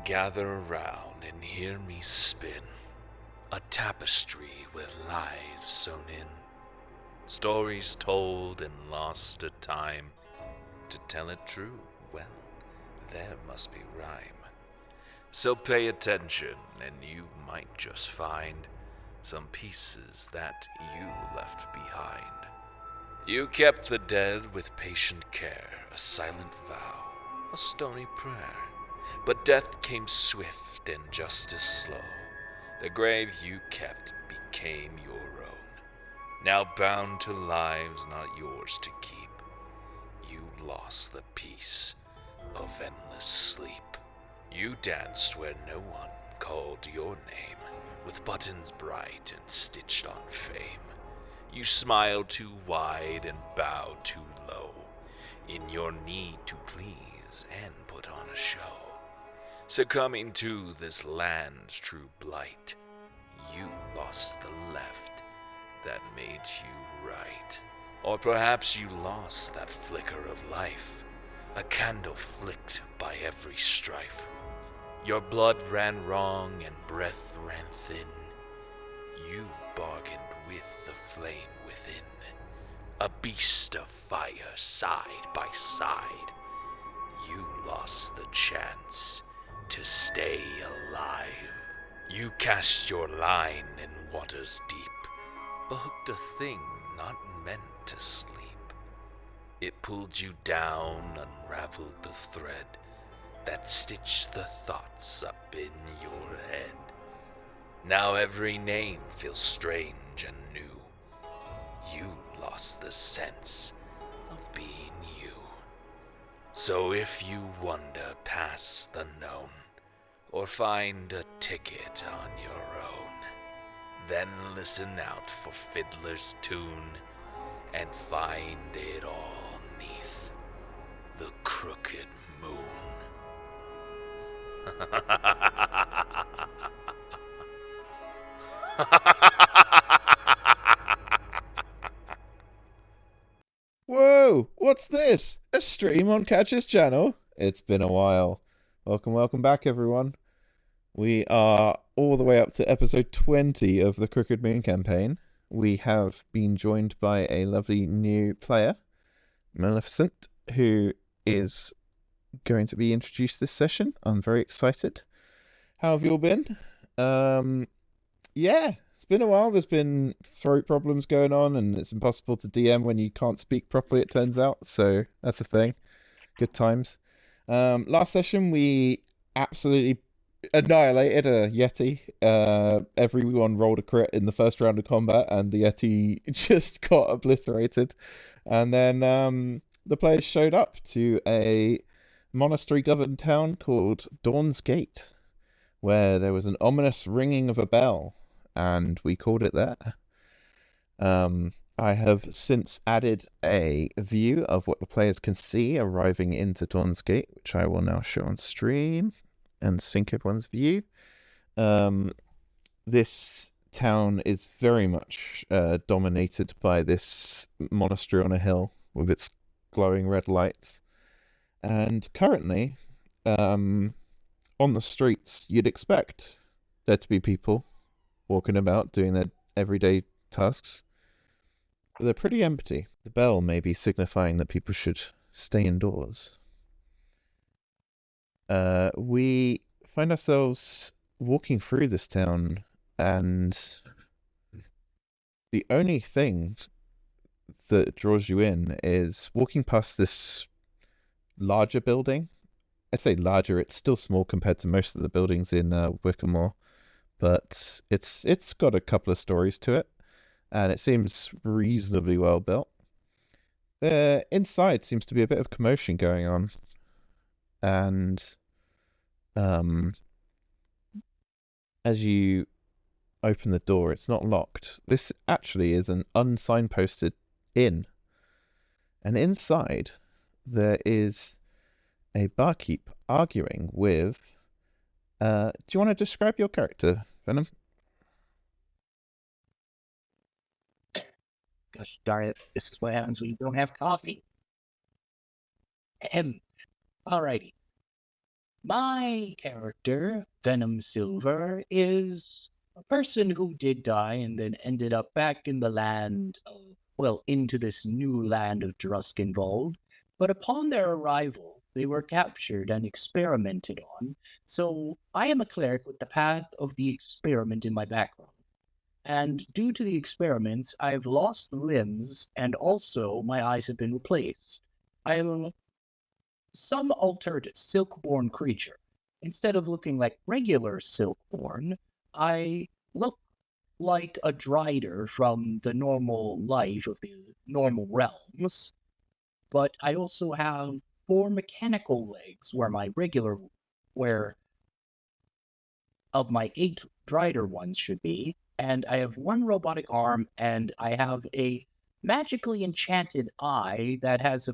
Gather around and hear me spin a tapestry with lives sewn in, stories told and lost to time. To tell it true, well, there must be rhyme. So pay attention and you might just find some pieces that you left behind. You kept the dead with patient care, a silent vow, a stony prayer. But death came swift and justice slow. The grave you kept became your own. Now bound to lives not yours to keep, you lost the peace of endless sleep. You danced where no one called your name, with buttons bright and stitched on fame. You smiled too wide and bowed too low, in your need to please and put on a show. Succumbing to this land's true blight, you lost the left that made you right. Or perhaps you lost that flicker of life, a candle flicked by every strife. Your blood ran wrong and breath ran thin. You bargained with the flame within, a beast of fire side by side. You lost the chance to stay alive. You cast your line in waters deep, but hooked a thing not meant to sleep. It pulled you down, unraveled the thread that stitched the thoughts up in your head. Now every name feels strange and new. You lost the sense of being you. So if you wander past the known, or find a ticket on your own, then listen out for Fiddler's tune, and find it all 'neath the crooked moon. Whoa! What's this? A stream on Catch's channel? It's been a while. Welcome back, everyone. We are all the way up to episode 20 of the Crooked Moon campaign. We have been joined by a lovely new player, Maleficent, who is going to be introduced this session. I'm very excited. How have you all been? Yeah, it's been a while. There's been throat problems going on, and it's impossible to DM when you can't speak properly, it turns out. So that's a thing. Good times. Last session, we absolutely annihilated a Yeti. Everyone rolled a crit in the first round of combat, and the Yeti just got obliterated. And then the players showed up to a monastery-governed town called Dawn's Gate, where there was an ominous ringing of a bell, and we called it that. I have since added a view of what the players can see arriving into Dawn's Gate, which I will now show on stream and sync everyone's view. This town is very much dominated by this monastery on a hill with its glowing red lights. And currently, on the streets, you'd expect there to be people walking about doing their everyday tasks. But they're pretty empty. The bell may be signifying that people should stay indoors. We find ourselves walking through this town, and the only thing that draws you in is walking past this larger building. I say larger, it's still small compared to most of the buildings in Wickamore, but it's got a couple of stories to it, and it seems reasonably well built. Inside seems to be a bit of commotion going on, and as you open the door, it's not locked. This actually is an unsignposted inn, and inside there is a barkeep arguing with... do you want to describe your character, Venom? Gosh darn it, this is what happens when you don't have coffee. Alrighty. My character, Venom Silver, is a person who did die and then ended up back in the land, into this new land of Druskenwald. But upon their arrival, they were captured and experimented on. So I am a cleric with the path of the experiment in my background. And due to the experiments, I've lost limbs and also my eyes have been replaced. I am some altered silkborn creature. Instead of looking like regular silkborn, I look like a drider from the normal life of the normal realms, but I also have four mechanical legs where of my eight drider ones should be, and I have one robotic arm, and I have a magically enchanted eye that has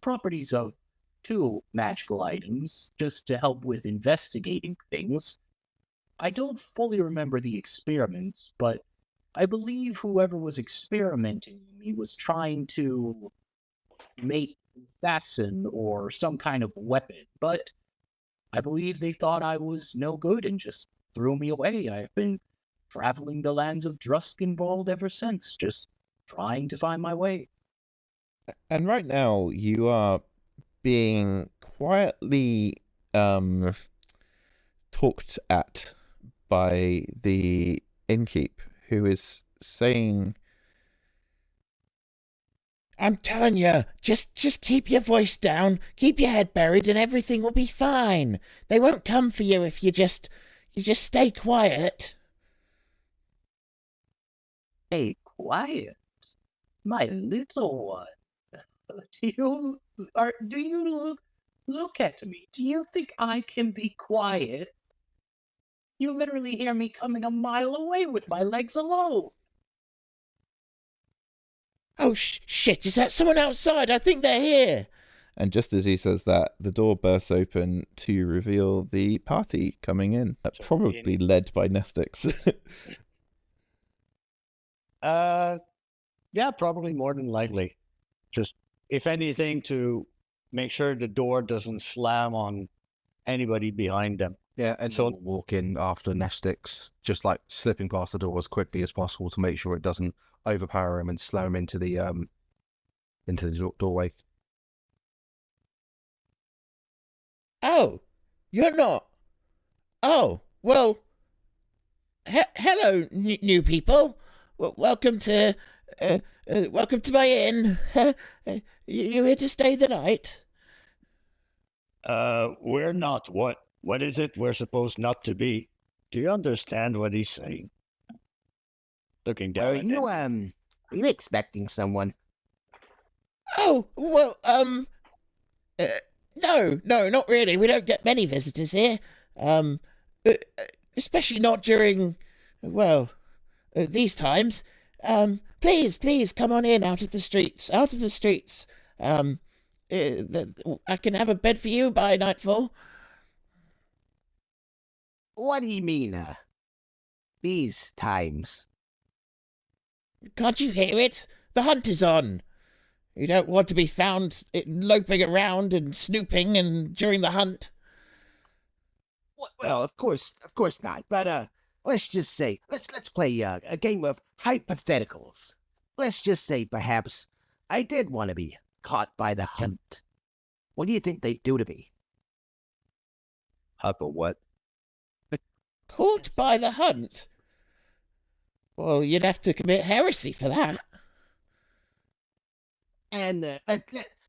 properties of two magical items, just to help with investigating things. I don't fully remember the experiments, but I believe whoever was experimenting on me was trying to make an assassin or some kind of weapon, but I believe they thought I was no good and just threw me away. I've been traveling the lands of Druskenwald ever since, just trying to find my way. And right now, you are being quietly talked at by the innkeep, who is saying, "I'm telling you, just keep your voice down, keep your head buried, and everything will be fine. They won't come for you if you just stay quiet." Hey, quiet, my little one. Do you look at me? Do you think I can be quiet? You literally hear me coming a mile away with my legs alone. "Oh, shit, is that someone outside? I think they're here." And just as he says that, the door bursts open to reveal the party coming in, probably led by Nestix. Yeah, probably more than likely. Just, if anything, to make sure the door doesn't slam on anybody behind them. Yeah, and so walk in after Nestix, just like slipping past the door as quickly as possible to make sure it doesn't overpower him and slam him into the doorway. "Oh, you're not. Oh, well, hello, new people. Welcome to my inn. You here to stay the night?" We're not. What is it we're supposed not to be? Do you understand what he's saying? Looking down at him. Are you expecting someone? "Oh, well, no, not really. We don't get many visitors here. Uh, Especially not during, well, these times. Please, come on in, out of the streets. I can have a bed for you by nightfall." What do you mean, these times? "Can't you hear it? The hunt is on. You don't want to be found loping around and snooping and during the hunt." Well, of course not. But let's just say, let's play a game of hypotheticals. Let's just say, perhaps I did want to be caught by the hunt. What do you think they'd do to me? Hypo what? Caught by the hunt? Well, you'd have to commit heresy for that. And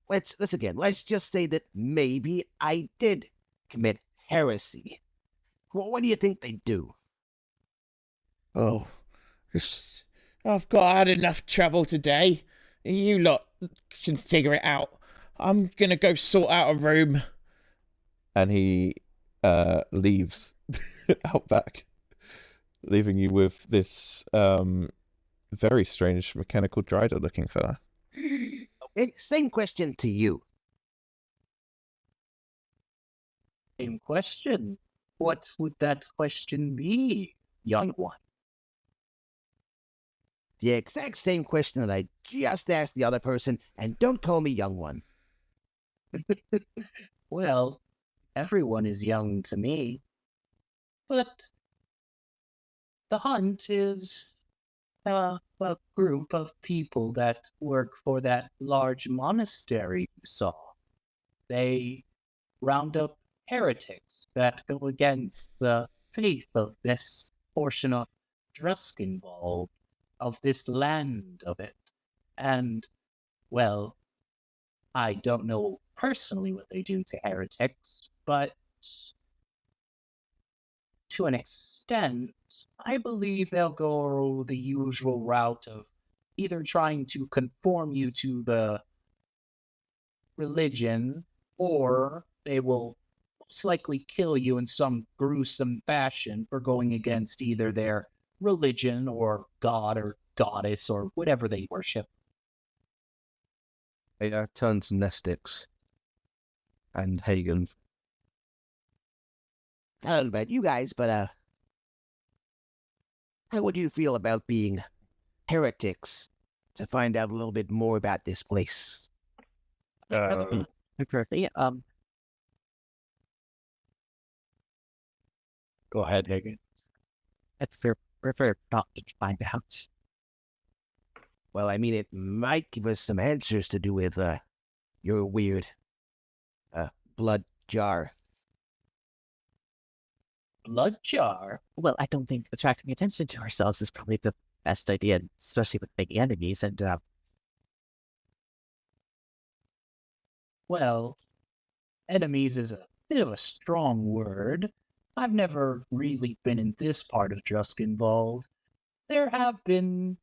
let's just say that maybe I did commit heresy. What do you think they'd do? Oh, I've had enough trouble today. You lot can figure it out. I'm gonna go sort out a room. And he leaves out back, leaving you with this very strange mechanical drider looking fella. Okay, same question to you. Same question? What would that question be, young one? The exact same question that I just asked the other person, and don't call me young one. Well, everyone is young to me. But the hunt is a group of people that work for that large monastery you saw. They round up heretics that go against the faith of this portion of Druskinball, of this land of it. And, well, I don't know personally what they do to heretics, but to an extent, I believe they'll go the usual route of either trying to conform you to the religion, or they will most likely kill you in some gruesome fashion for going against either their religion or god or goddess or whatever they worship. I turn to Nestix and Hagen. I don't know about you guys, but how would you feel about being heretics to find out a little bit more about this place? Perfectly. Go ahead, Hagen. I prefer not to find out. Well, I mean, it might give us some answers to do with your weird blood jar. Blood jar? Well, I don't think attracting attention to ourselves is probably the best idea, especially with big enemies. And well, enemies is a bit of a strong word. I've never really been in this part of Druskinwald. There have been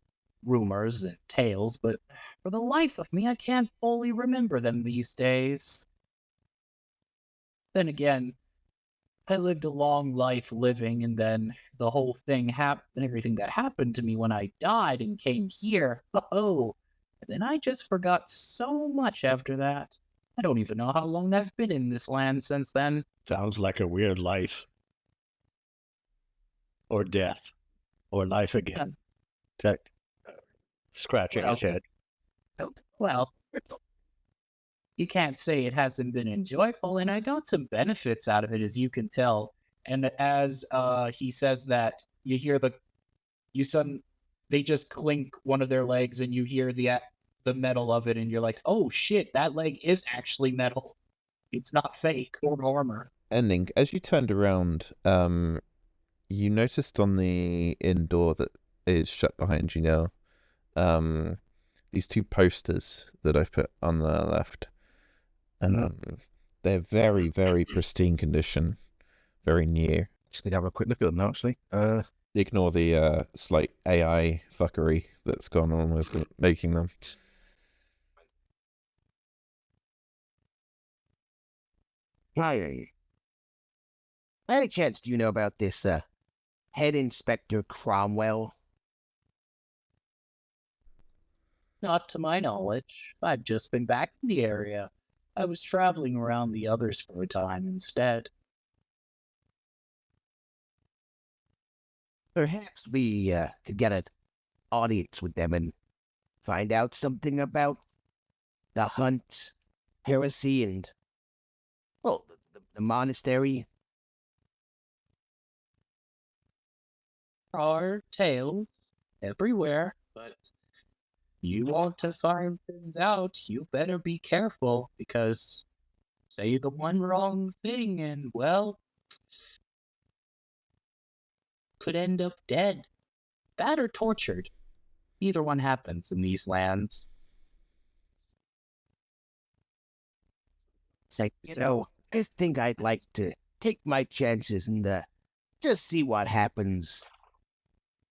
rumors and tales, but for the life of me, I can't fully remember them these days. Then again, I lived a long life living, and then the whole thing happened, everything that happened to me when I died and came here. Oh, and then I just forgot so much after that. I don't even know how long I've been in this land since then. Sounds like a weird life. Or death. Or life again. Scratching his head. Well, you can't say it hasn't been enjoyable, and I got some benefits out of it, as you can tell. And as he says that, you hear they just clink one of their legs, and you hear the metal of it, and you're like, oh shit, that leg is actually metal. It's not fake or armor. Ending, as you turned around, you noticed on the inn door that is shut behind you now, these two posters that I've put on the left. They're very, very pristine condition, very new. Just need to have a quick look at them now, actually. Ignore the slight AI fuckery that's gone on with making them. Hi. By any chance, do you know about this head inspector Cromwell? Not to my knowledge. I've just been back in the area. I was traveling around the others for a time instead. Perhaps we could get an audience with them and find out something about the hunt, heresy, and, well, the monastery. There are tales everywhere, but you want to find things out, you better be careful, because say the one wrong thing and, well, could end up dead. That or tortured. Either one happens in these lands. So, I think I'd like to take my chances and just see what happens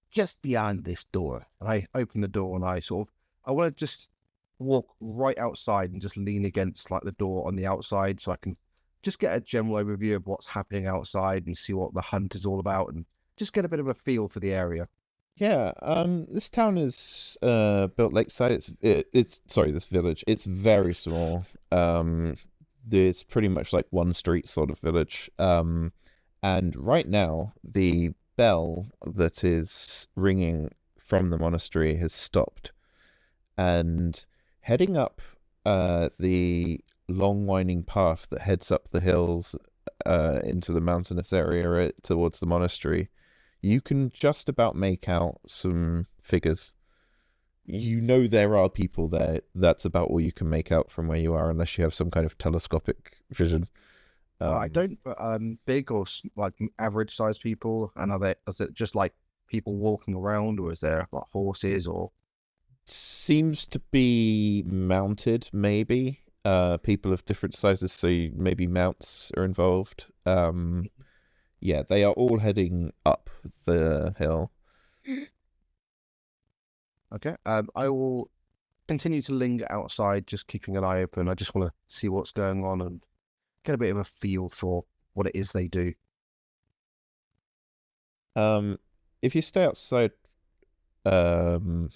just beyond this door. And I open the door and I want to just walk right outside and just lean against like the door on the outside so I can just get a general overview of what's happening outside and see what the hunt is all about and just get a bit of a feel for the area. Yeah, this town is built lakeside. This village. It's very small. It's pretty much like one street sort of village. And right now, the bell that is ringing from the monastery has stopped. And heading up the long winding path that heads up the hills into the mountainous area towards the monastery, you can just about make out some figures. You know there are people there. That's about all you can make out from where you are, unless you have some kind of telescopic vision. I don't, but big or like average sized people, and is it just like people walking around, or is there like horses or? Seems to be mounted, maybe. People of different sizes, so maybe mounts are involved. Yeah, they are all heading up the hill. Okay. I will continue to linger outside, just keeping an eye open. I just want to see what's going on and get a bit of a feel for what it is they do. If you stay outside for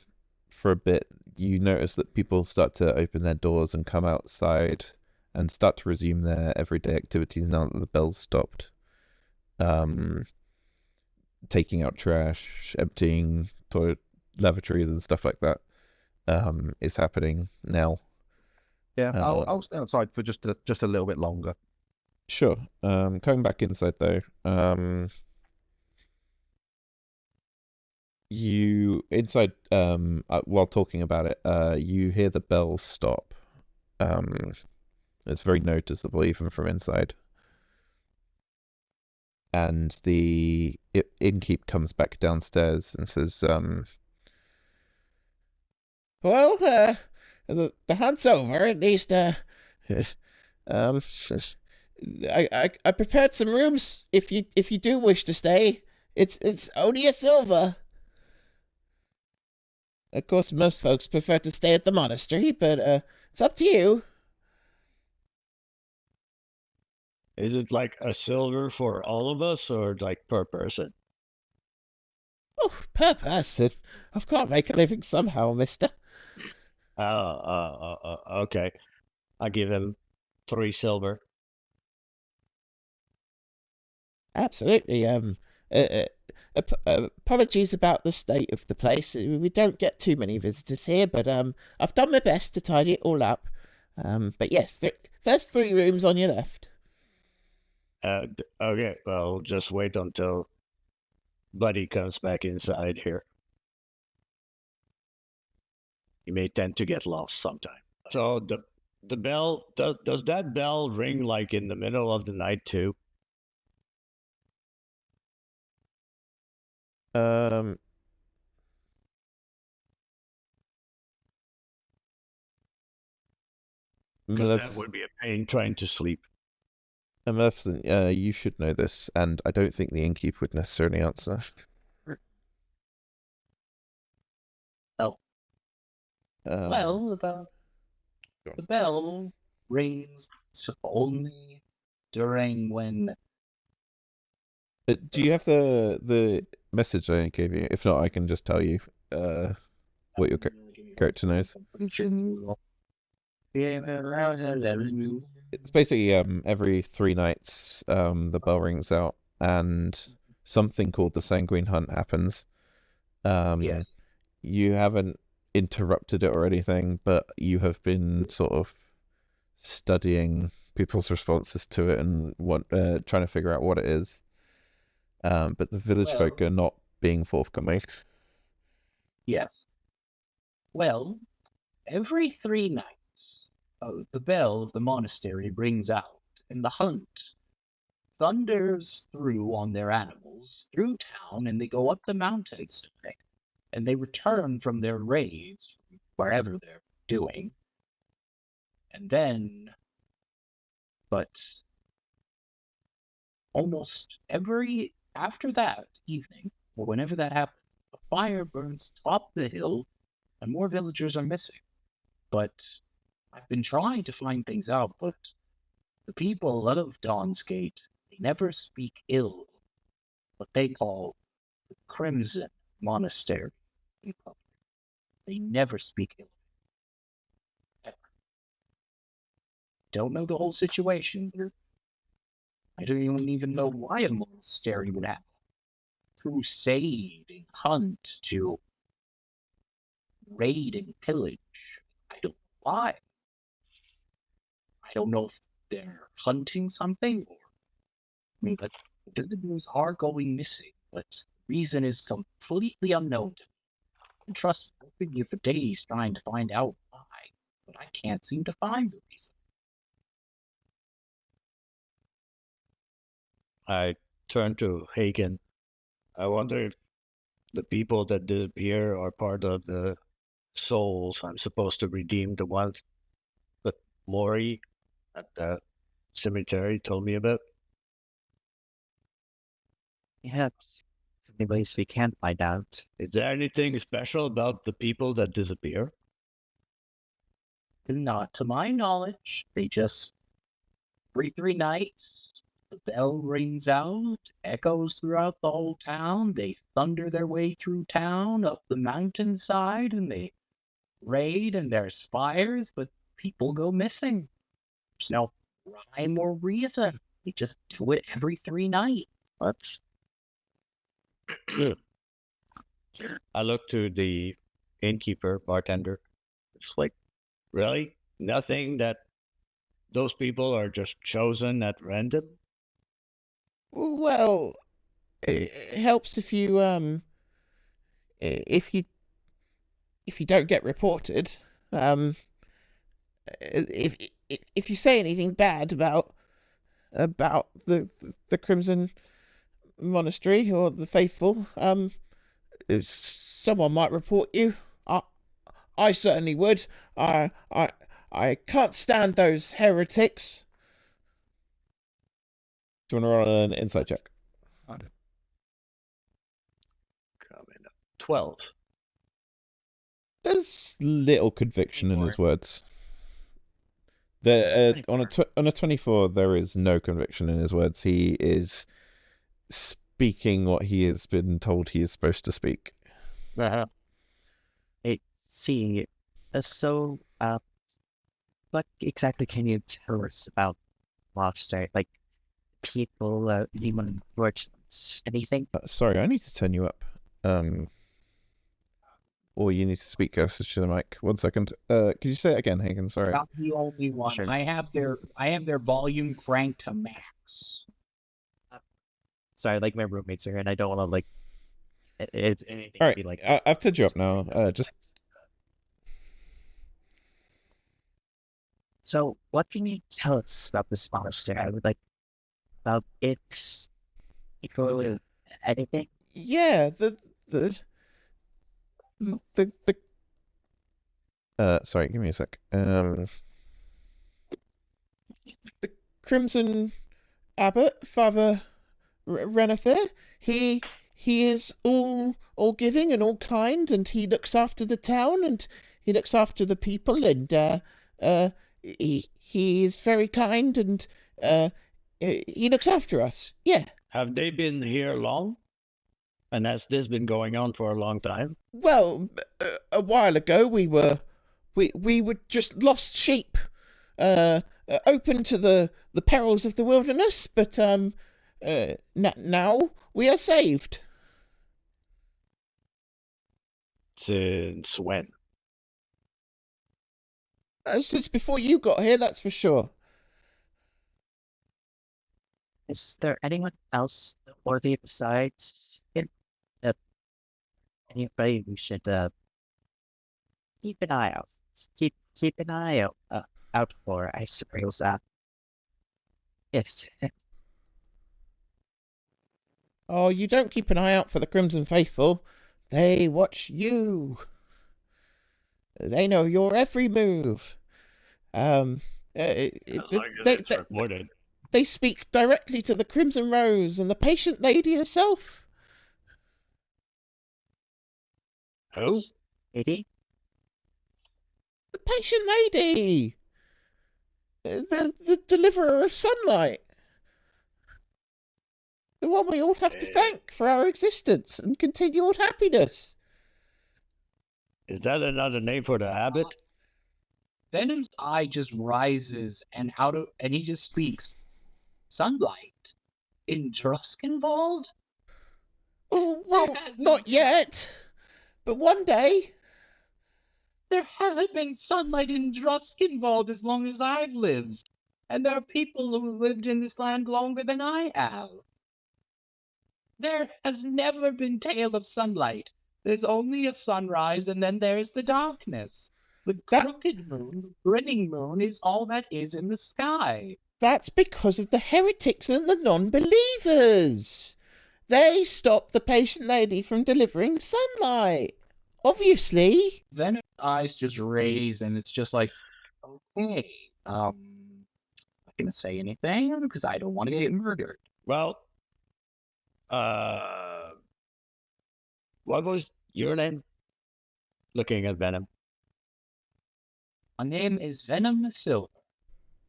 a bit, you notice that people start to open their doors and come outside and start to resume their everyday activities now that the bell's stopped. Taking out trash, emptying toilet lavatories and stuff like that is happening now. Yeah, I'll stay outside for just a little bit longer. Sure. Coming back inside though, you inside while talking about it, you hear the bell stop. It's very noticeable even from inside. And the innkeep comes back downstairs and says, "Well, the hunt's over. At least, I prepared some rooms if you do wish to stay. It's only a silver. Of course, most folks prefer to stay at the monastery, but it's up to you." Is it like a silver for all of us, or like per person? Oh, per person. I've got to make a living somehow, mister. Okay. I give him 3 silver. Absolutely. Apologies about the state of the place. We don't get too many visitors here, but I've done my best to tidy it all up. But yes, first 3 rooms on your left. Okay, well, just wait until Buddy comes back inside here. He may tend to get lost sometime. So the bell, does that bell ring like in the middle of the night too? Because that would be a pain trying to sleep. Maleficent, you should know this, and I don't think the innkeep would necessarily answer. Oh. Well, the bell rings only during when... Do you have the message I gave you? If not, I can just tell you what your character knows. It's basically every 3 nights the bell rings out and something called the Sanguine Hunt happens. Yes. You haven't interrupted it or anything, but you have been sort of studying people's responses to it and trying to figure out what it is. But the village folk are not being forthcoming. Yes. Well, every 3 nights, the bell of the monastery rings out, and the hunt thunders through on their animals through town, and they go up the mountains, and they return from their raids, wherever they're doing. And then, but almost after that evening, or whenever that happens, a fire burns atop the hill, and more villagers are missing. But I've been trying to find things out, but the people of Dawnsgate, they never speak ill of what they call the Crimson Monastery. They never speak ill. Ever. Don't know the whole situation. I don't even know why a monastery would have crusade and hunt to raid and pillage. I don't know why. I don't know if they're hunting something or me, but visitors are going missing, but the reason is completely unknown to me. Trust me, I've been here for days trying to find out why, but I can't seem to find the reason. I turn to Hagen. I wonder if the people that disappear are part of the souls I'm supposed to redeem, the ones that Maury at the cemetery told me about. Perhaps the ways we can find out. Is there anything special about the people that disappear? Not to my knowledge. They just, every 3 nights, the bell rings out, echoes throughout the whole town. They thunder their way through town, up the mountainside, and they raid, and there's fires, but people go missing. There's no rhyme or reason. They just do it every 3 nights. What? I look to the innkeeper, bartender. It's like, really? Nothing that those people are just chosen at random? Well, it helps if you if you don't get reported. If you say anything bad about the Crimson Monastery or the faithful, someone might report you. I certainly would. I can't stand those heretics. Do you want to roll an insight check? Coming up. 12. There's little conviction in his words. On a 24, there is no conviction in his words. He is speaking what he has been told he is supposed to speak. Hey, see, so, what exactly can you tell us about Lobster? Like, people, anyone, words, anything? Sorry, I need to turn you up. Or you need to speak closer to the mic. 1 second. Could you say it again, Hagen? Sorry. Not the only one. Sure. I have their volume cranked to max. Sorry, like, my roommates are here, and I don't want to, like, it's anything All to right, be like... I've turned you up now. Just... So, what can you tell us about this monster? I would like, about its people, anything? Yeah, sorry, give me a sec. The Crimson Abbot, Father Renather, he is all giving and all kind, and he looks after the town, and he looks after the people, and he is very kind, and he looks after us. Yeah. Have they been here long? And has this been going on for a long time? Well, a while ago we were just lost sheep, open to the perils of the wilderness. But now we are saved. Since when? Since before you got here, that's for sure. Is there anyone else worthy besides him? Anybody we should keep an eye out. Keep an eye out for, I suppose. Yes. Oh, you don't keep an eye out for the Crimson Faithful. They watch you. They know your every move. They speak directly to the Crimson Rose and the patient lady herself. Who? Lady? The patient lady. The deliverer of sunlight. The one we all have to thank for our existence and continual happiness. Is that another name for the abbot? Venom's eye just rises, and he just speaks. Sunlight? In Druskenwald? Oh, well, not yet. But one day... There hasn't been sunlight in Druskenwald as long as I've lived. And there are people who lived in this land longer than I have. There has never been tale of sunlight. There's only a sunrise, and then there's the darkness. The crooked moon, the grinning moon, is all that is in the sky. That's because of the heretics and the non-believers. They stopped the patient lady from delivering sunlight. Obviously. Then her eyes just raise, and it's just like, okay, I'm not gonna say anything because I don't want to get murdered. Well, what was your name? Looking at Venom. My name is Venom Silver.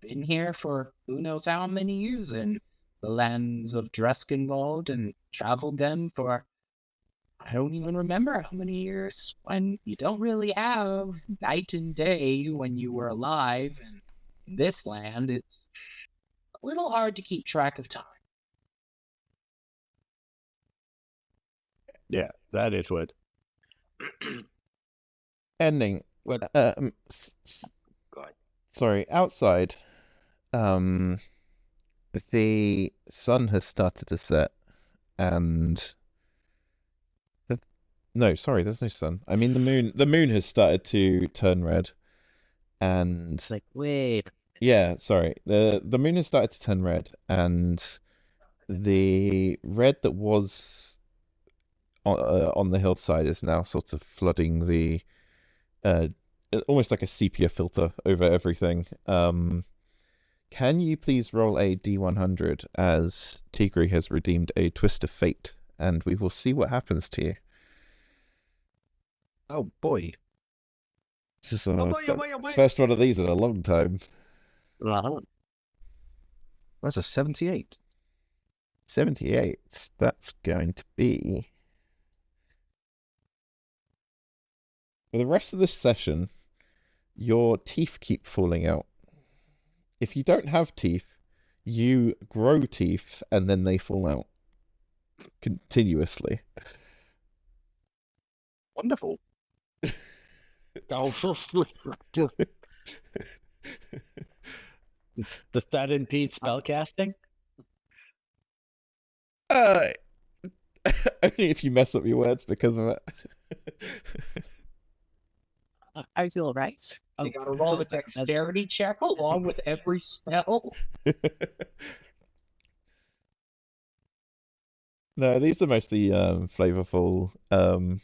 Been here for who knows how many years in the lands of Dreskenwald and traveled them for I don't even remember how many years when you don't really have night and day when you were alive. And in this land, it's a little hard to keep track of time. Yeah, that is what. Ending. What? Go ahead. Sorry, outside. The sun has started to set, and no, sorry, there's no sun. I mean, the moon. The moon has started to turn red, and It's like, wait. yeah, sorry. The moon has started to turn red, and the red that was on the hillside is now sort of flooding the almost like a sepia filter over everything. Can you please roll a D100 as Tigri has redeemed a twist of fate, and we will see what happens to you. Oh boy. This is our first one of these in a long time. That's a 78. 78. That's going to be... For the rest of this session, your teeth keep falling out. If you don't have teeth, you grow teeth and then they fall out continuously. Wonderful. Does that impede spellcasting? Only if you mess up your words because of it. I feel right. You gotta roll a dexterity check along with every spell. No, these are mostly flavorful. Okay.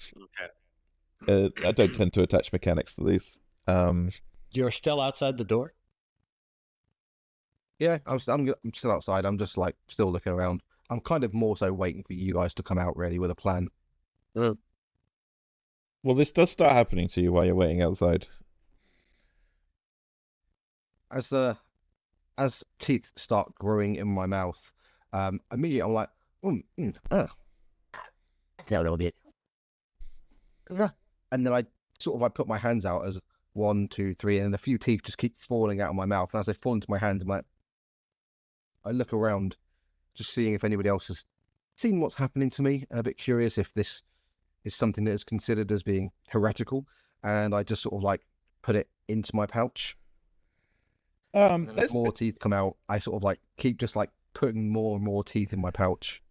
I don't tend to attach mechanics to these. You're still outside the door? Yeah, I'm still outside. I'm just like still looking around. I'm kind of more so waiting for you guys to come out really with a plan. Well, this does start happening to you while you're waiting outside. As teeth start growing in my mouth, immediately I'm like, A little bit. and then I sort of like put my hands out as 1, 2, 3, and a few teeth just keep falling out of my mouth. And as they fall into my hand, I'm like, I look around, just seeing if anybody else has seen what's happening to me. I'm a bit curious if this is something that is considered as being heretical, and I just sort of like put it into my pouch. And then as more teeth come out, I sort of like keep just like putting more and more teeth in my pouch.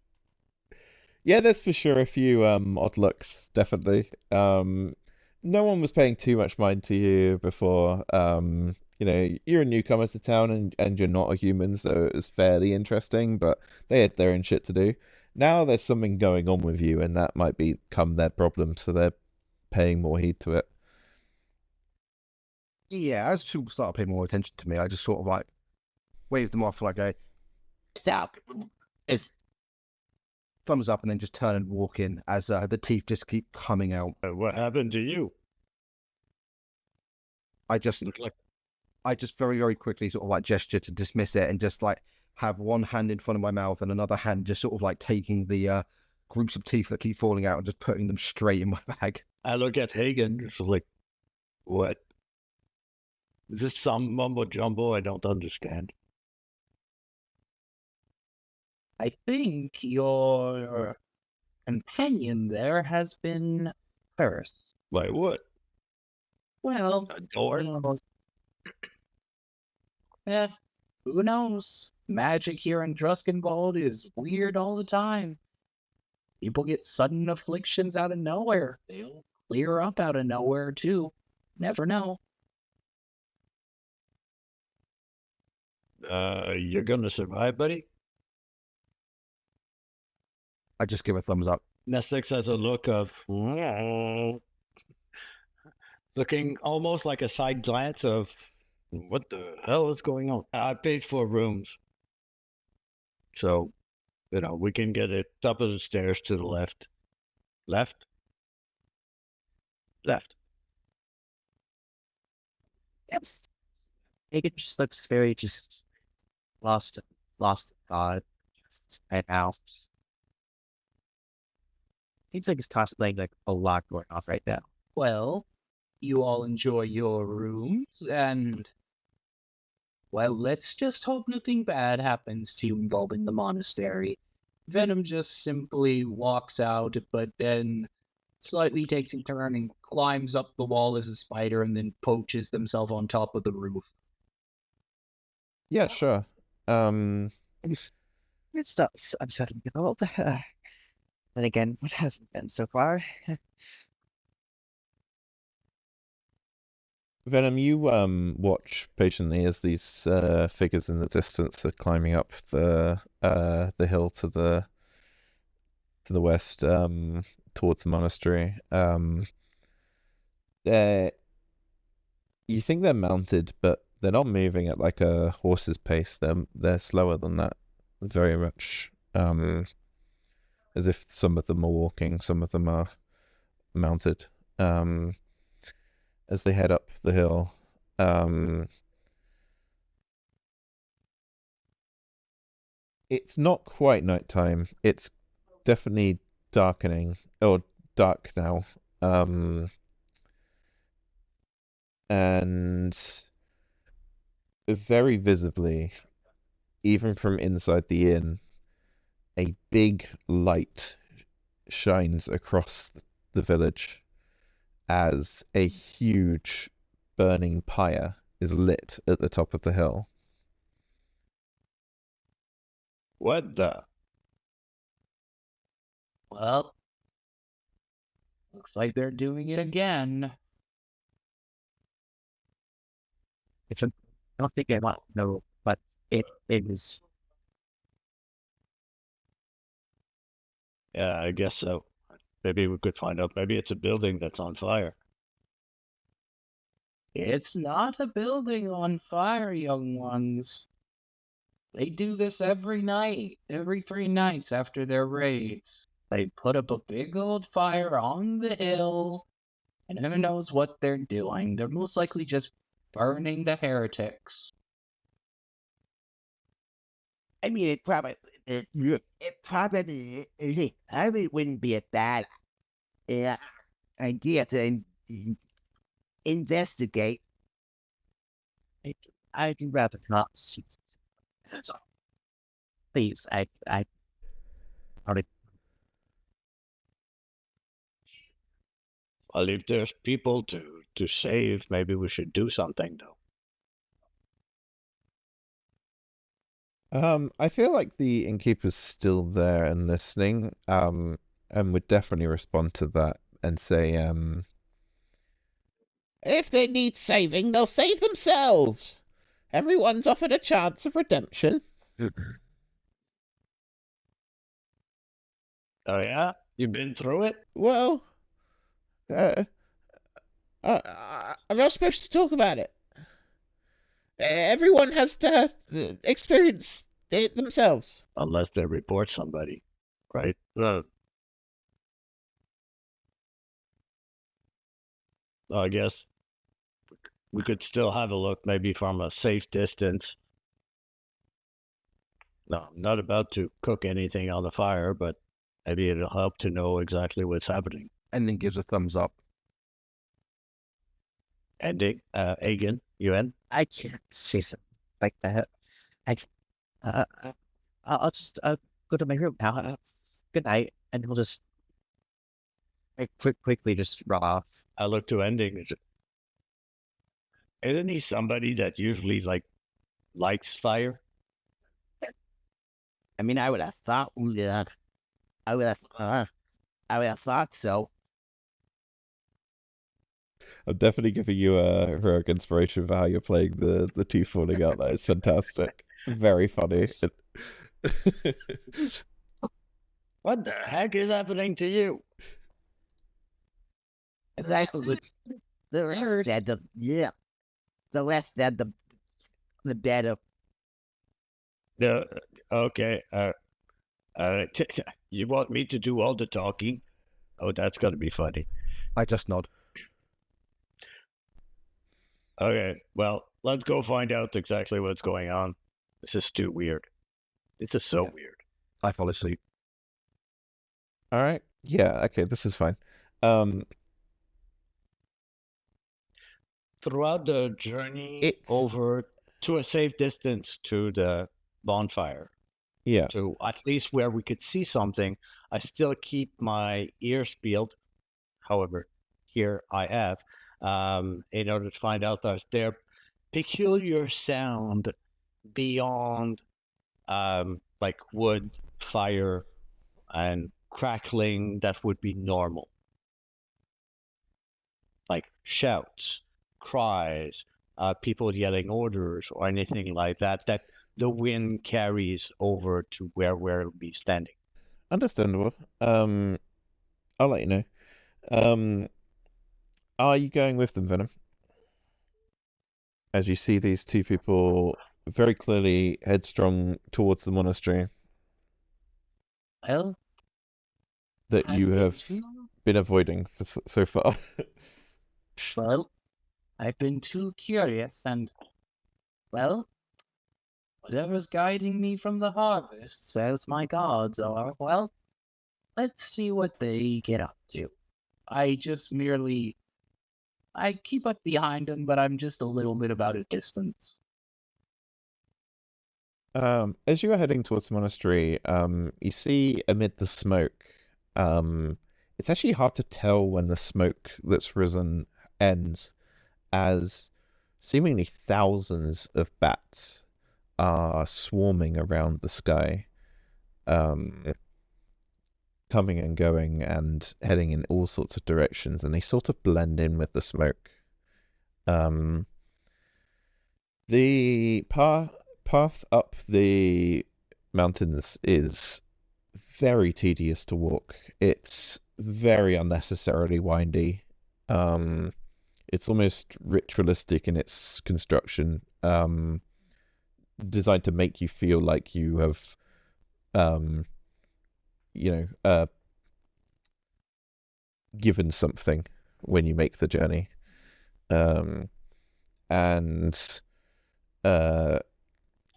Yeah, there's for sure a few odd looks, definitely. No one was paying too much mind to you before. You know, you're a newcomer to town and you're not a human, so it was fairly interesting, but they had their own shit to do. Now there's something going on with you, and that might become their problem, so they're paying more heed to it. Yeah, as people start paying more attention to me, I just sort of like wave them off, like a thumbs up, and then just turn and walk in as the teeth just keep coming out. What happened to you? I just very, very quickly sort of like gesture to dismiss it and just like have one hand in front of my mouth and another hand just sort of like taking the groups of teeth that keep falling out and just putting them straight in my bag. I look at Hagen, just like, what? Is this some mumbo jumbo I don't understand? I think your companion there has been cursed. Like what? Well, A door? yeah, who knows? Magic here in Druskenwald is weird all the time. People get sudden afflictions out of nowhere. They'll clear up out of nowhere, too. Never know. You're gonna survive, buddy? I just give a thumbs up. Nestix has a look of looking almost like a side glance of what the hell is going on? I paid for rooms. So, we can get it top of the stairs to the left. Left? Left. Yes. It just looks very just lost in God right now. Seems like he's cosplaying like a lot going off right now. Well, you all enjoy your rooms, and... well, let's just hope nothing bad happens to you involving the monastery. Venom just simply walks out, but then slightly takes a turn and climbs up the wall as a spider and then poaches himself on top of the roof. Yeah, sure. It's not upsetting at all. Then again, what hasn't been so far? Venom, you watch patiently as these figures in the distance are climbing up the hill to the west, towards the monastery. You think they're mounted, but they're not moving at like a horse's pace. They're slower than that, very much. As if some of them are walking, some of them are mounted. As they head up the hill, it's not quite nighttime. It's definitely darkening, or dark now. And very visibly, even from inside the inn, a big light shines across the village as a huge burning pyre is lit at the top of the hill. What the? Well, looks like they're doing it again. It's I don't think I want to know, but it is. Yeah, I guess so. Maybe we could find out. Maybe it's a building that's on fire. It's not a building on fire, young ones. They do this every night, every 3 nights after their raids. They put up a big old fire on the hill, and who knows what they're doing. They're most likely just burning the heretics. I mean, it probably wouldn't be a bad idea to investigate. I'd rather not see. So, please, I already. Well, if there's people to save, maybe we should do something, though. I feel like the innkeeper's still there and listening, and would definitely respond to that and say, if they need saving, they'll save themselves. Everyone's offered a chance of redemption. Oh, yeah? You've been through it? Well, I'm not supposed to talk about it. Everyone has to experience it themselves. Unless they report somebody, right? I guess we could still have a look, maybe from a safe distance. No, I'm not about to cook anything on the fire, but maybe it'll help to know exactly what's happening. And then gives a thumbs up. Ending, Agan, you in? I can't say something like that. I'll just go to my room now. Good night, and we'll just quickly just run off. I look to Ending. Isn't he somebody that usually likes fire? I mean, I would have thought that. I would have thought so. I'm definitely giving you a heroic inspiration for how you're playing the teeth falling out. That is fantastic. Very funny. What the heck is happening to you? Exactly. The rest said the rest said the better. Okay. You want me to do all the talking? Oh, that's gonna be funny. I just nod. Okay, well, let's go find out exactly what's going on. This is too weird. This is so weird. I fall asleep. All right. Yeah. Okay. This is fine. Throughout the journey It's- over to a safe distance to the bonfire, Yeah. to at least where we could see something, I still keep my ears peeled. However, here I have, in order to find out that their peculiar sound beyond like wood, fire, and crackling that would be normal. Like shouts, cries, people yelling orders, or anything like that, that the wind carries over to where we'll be standing. Understandable. I'll let you know. Are you going with them, Venom? As you see these two people very clearly headstrong towards the monastery Well, that you have been avoiding for so far. well, I've been too curious, and, well, whatever's guiding me from the harvest says my gods are, well, let's see what they get up to. I keep up behind them, but I'm just a little bit about a distance. As you are heading towards the monastery, you see amid the smoke, it's actually hard to tell when the smoke that's risen ends, as seemingly thousands of bats are swarming around the sky, coming and going and heading in all sorts of directions, and they sort of blend in with the smoke. The path up the mountains is very tedious to walk. It's very unnecessarily windy. It's almost ritualistic in its construction, designed to make you feel like you have, given something when you make the journey. And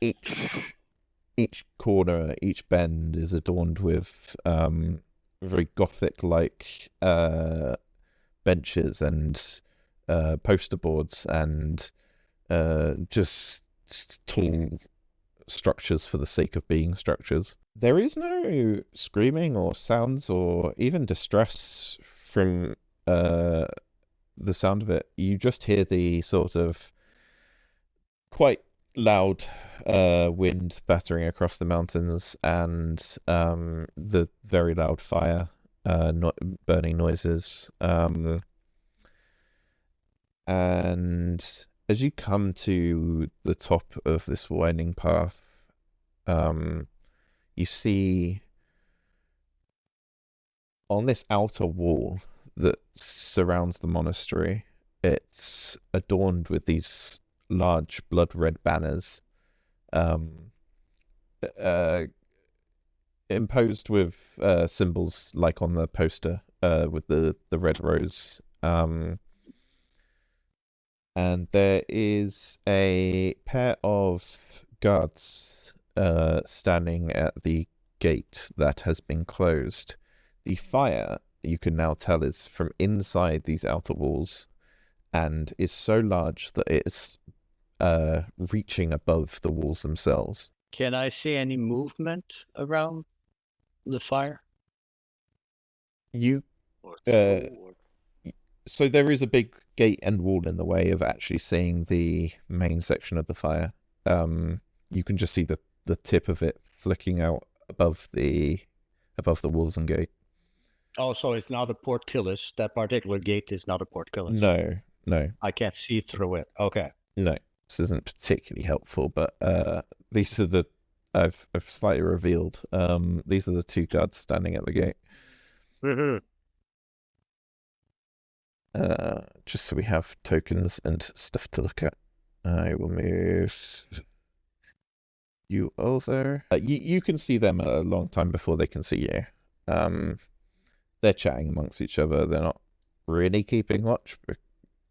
each corner, each bend is adorned with very gothic-like benches and poster boards and just tall structures for the sake of being structures. There is no screaming or sounds or even distress from the sound of it. You just hear the sort of quite loud wind battering across the mountains and the very loud fire, burning noises. And as you come to the top of this winding path, you see on this outer wall that surrounds the monastery, it's adorned with these large blood red banners, imposed with symbols like on the poster, with the red rose. And there is a pair of guards standing at the gate that has been closed. The fire, you can now tell, is from inside these outer walls and is so large that it's reaching above the walls themselves. Can I see any movement around the fire? You Or so there is a big gate and wall in the way of actually seeing the main section of the fire. you can just see the tip of it flicking out above the walls and gate. Oh, so it's not a portcullis. That particular gate is not a portcullis. No. I can't see through it. Okay. No, this isn't particularly helpful, but these are the I've slightly revealed. These are the two guards standing at the gate. Just so we have tokens and stuff to look at. I will move you over. You can see them a long time before they can see you. They're chatting amongst each other. They're not really keeping watch,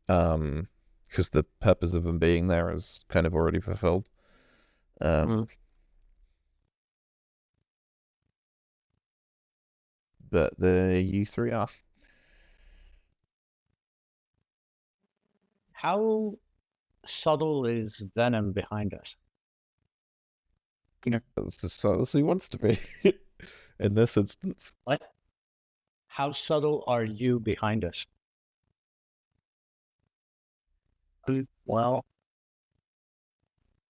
because the purpose of them being there is kind of already fulfilled. But you three are. How subtle is Venom behind us? That's as subtle as he wants to be in this instance. What? How subtle are you behind us? Well,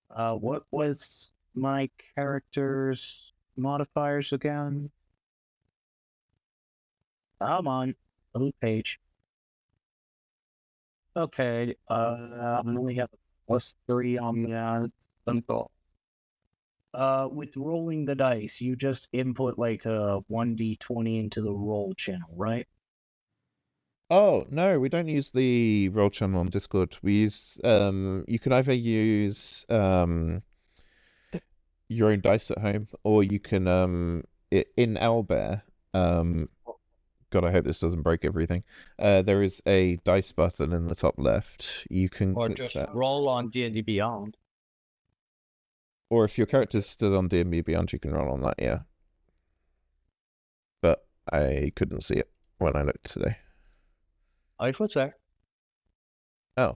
what was my character's modifiers again? Come on, blue page. Okay, we have +3 on the simple. With rolling the dice, you just input like a 1d20 into the roll channel, right? Oh no, we don't use the roll channel on Discord. We use you can either use your own dice at home, or you can in Owlbear. God, I hope this doesn't break everything. There is a dice button in the top left. You can Or click just that. roll on D&D Beyond. Or if your character's still on D&D Beyond, you can roll on that, yeah. But I couldn't see it when I looked today. I was there. Oh,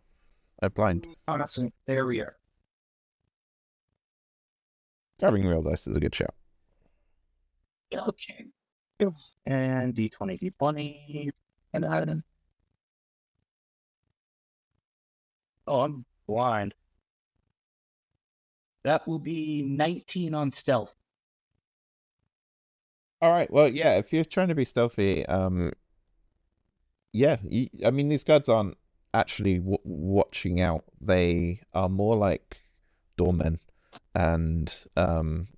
I'm blind. Awesome. There we are. Grabbing real dice is a good shout. Okay. And d20, d20, and I. Oh, I'm blind. That will be 19 on stealth. All right. Well, yeah. If you're trying to be stealthy, yeah. I mean, these guards aren't actually watching out. They are more like doormen, and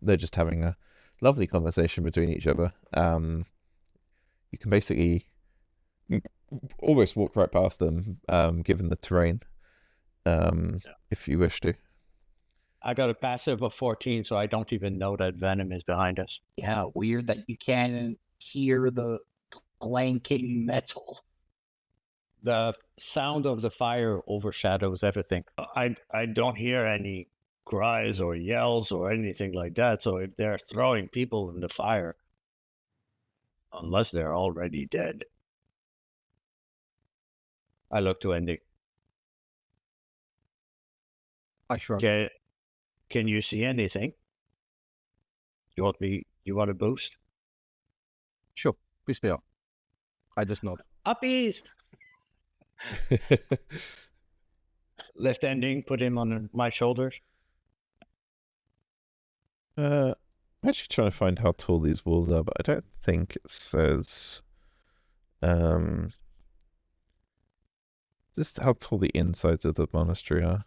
they're just having a lovely conversation between each other. You can basically almost walk right past them, given the terrain, if you wish to. I got a passive of 14, so I don't even know that Venom is behind us. Yeah, weird that you can't hear the clanking metal. The sound of the fire overshadows everything. I don't hear any cries or yells or anything like that. So if they're throwing people in the fire, unless they're already dead. I look to Andy. I shrug. Okay. Can you see anything? You want a boost? Sure, boost me up. I just nod. Uppies! Left ending, put him on my shoulders. I'm actually trying to find how tall these walls are, but I don't think it says just how tall the insides of the monastery are.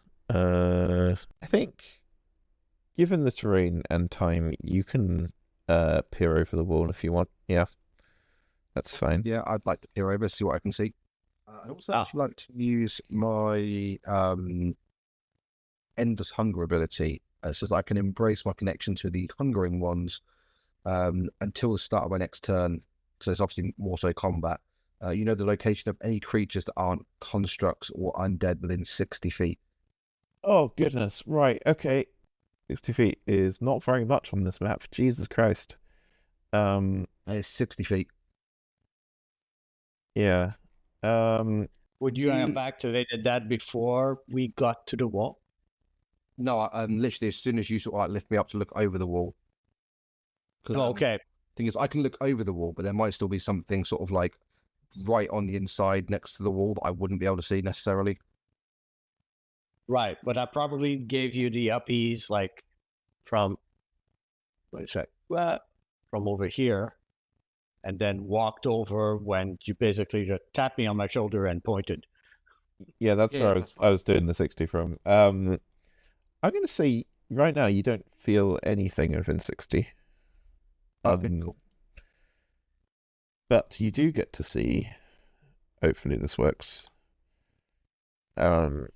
I think, given the terrain and time, you can peer over the wall if you want. Yeah, that's fine. Yeah, I'd like to peer over, see what I can see. I'd also actually like to use my Endless Hunger ability, so that I can embrace my connection to the hungering ones until the start of my next turn. So it's obviously more so combat. You know the location of any creatures that aren't constructs or undead within 60 feet. Oh, goodness. Right, okay. 60 feet is not very much on this map. Jesus Christ. It's 60 feet. Yeah. Would you have activated that before we got to the wall? No, literally as soon as you sort of like lift me up to look over the wall. Okay. Thing is, I can look over the wall, but there might still be something sort of like right on the inside next to the wall that I wouldn't be able to see necessarily. Right, but I probably gave you the uppies like from wait a sec, from over here, and then walked over when you basically just tapped me on my shoulder and pointed. Yeah, that's Yeah, where I was doing the 60 from. I'm going to say right now you don't feel anything within 60. Okay, cool. But you do get to see, hopefully this works. Bam.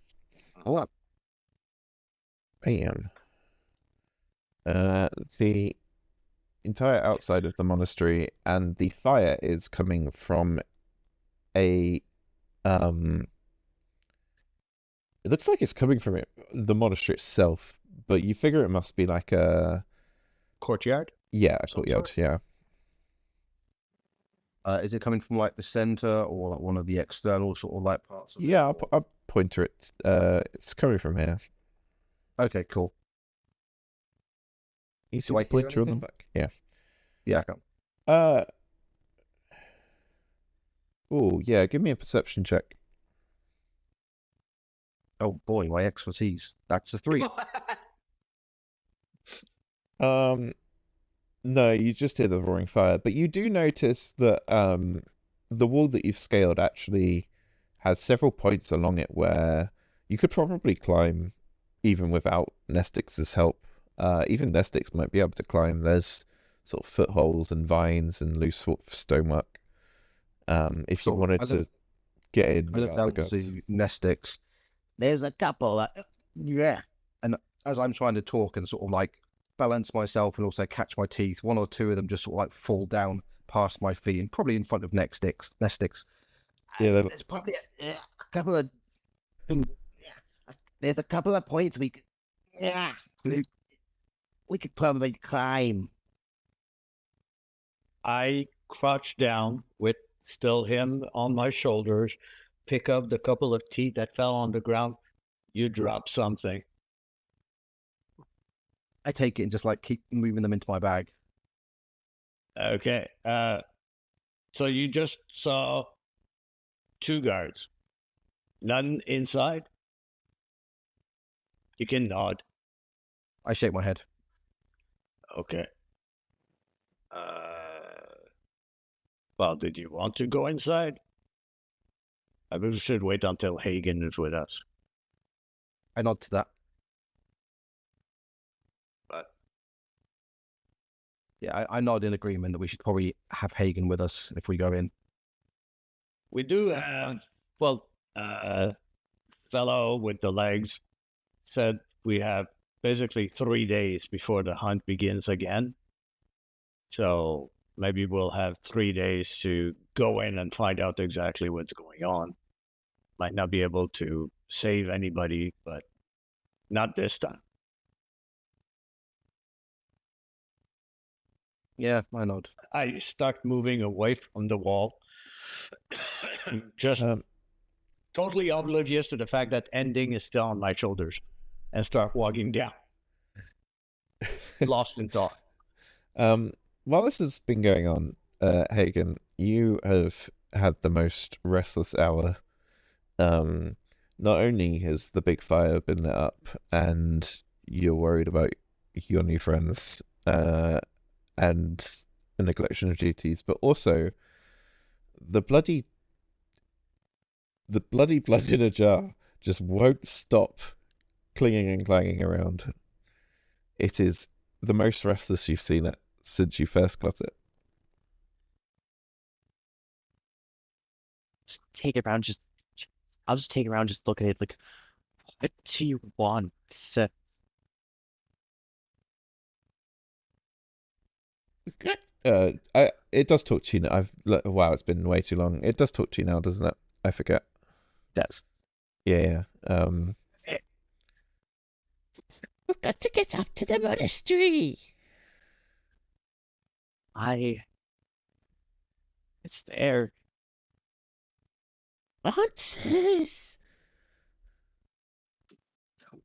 The entire outside of the monastery, and the fire is coming from a it looks like it's coming from the monastery itself, but you figure it must be like a Courtyard? a Some courtyard, sort? yeah. Is it coming from like the center or like one of the external sort of like parts of it? Yeah, or- I'll pointer it. It's coming from here. Okay, cool. You see Do I the hear pointer on the anything? back? Yeah. Yeah, I can. Oh, yeah, give me a perception check. Oh boy, my expertise. That's a 3. No, you just hear the roaring fire, but you do notice that the wall that you've scaled actually has several points along it where you could probably climb even without Nestix's help. Even Nestix might be able to climb. There's sort of footholds and vines and loose stonework. If you So, wanted I to look- get in I look without down the guards. to Nestix, There's a couple. Yeah. and as I'm trying to talk and sort of like balance myself and also catch my teeth, one or two of them just sort of like fall down past my feet and probably in front of Nestix. Yeah, There's probably a couple of. There's a couple of points we could. Yeah. We could probably climb. I crouch down with still him on my shoulders, pick up the couple of teeth that fell on the ground. You drop something. I take it and just like keep moving them into my bag. Okay. So you just saw 2 guards. None inside? You can nod. I shake my head. Okay. Well, did you want to go inside? I we should wait until Hagen is with us. I nod to that. But Yeah, I nod in agreement that we should probably have Hagen with us if we go in. we do have, well, fellow with the legs said we have basically 3 days before the hunt begins again. So maybe we'll have 3 days to go in and find out exactly what's going on. Might not be able to save anybody, but not this time. Yeah, I nod. I start moving away from the wall, just totally oblivious to the fact that ending is still on my shoulders, and start walking down, lost in thought. While this has been going on, Hagen, you have had the most restless hour. Not only has the big fire been lit up and you're worried about your new friends and the neglection of duties, but also the bloody blood in a jar just won't stop clinging and clanging around. It is the most restless you've seen it since you first got it. Just take it around. I'll just take it around. Just look at it. Like, what do you want? It does talk to you now. Wow, it's been way too long. It does talk to you now, doesn't it? I forget. Yes. Yeah. We've got to get up to the monastery. It's there. Monsters.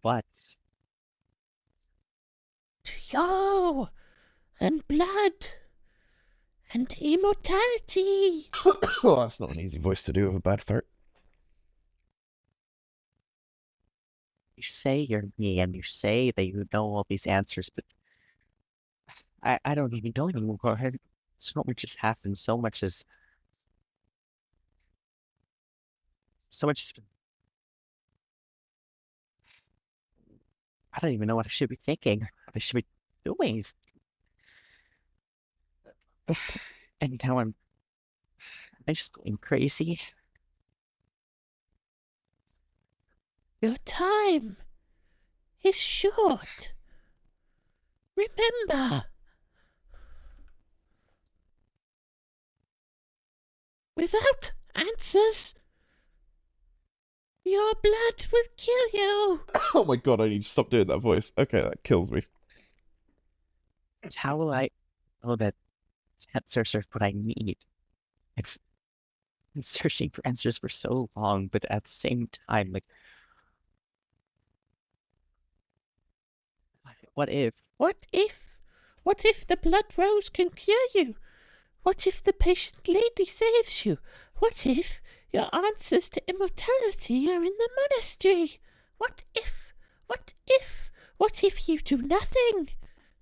What? Yo. And blood. And immortality. Oh, that's not an easy voice to do with a bad throat. You say you're me, and you say that you know all these answers, but I don't even know anymore. So much has happened. So much. I don't even know what I should be thinking. What I should be doing. And now I'm just going crazy. Your time is short. Remember, without answers, your blood will kill you. Oh my god, I need to stop doing that voice. Okay, that kills me. How will I know that answers are what I need? I've been searching for answers for so long, but at the same time, like, what if? What if? What if the blood rose can cure you? What if the patient lady saves you? What if your answers to immortality are in the monastery? What if? What if? What if you do nothing?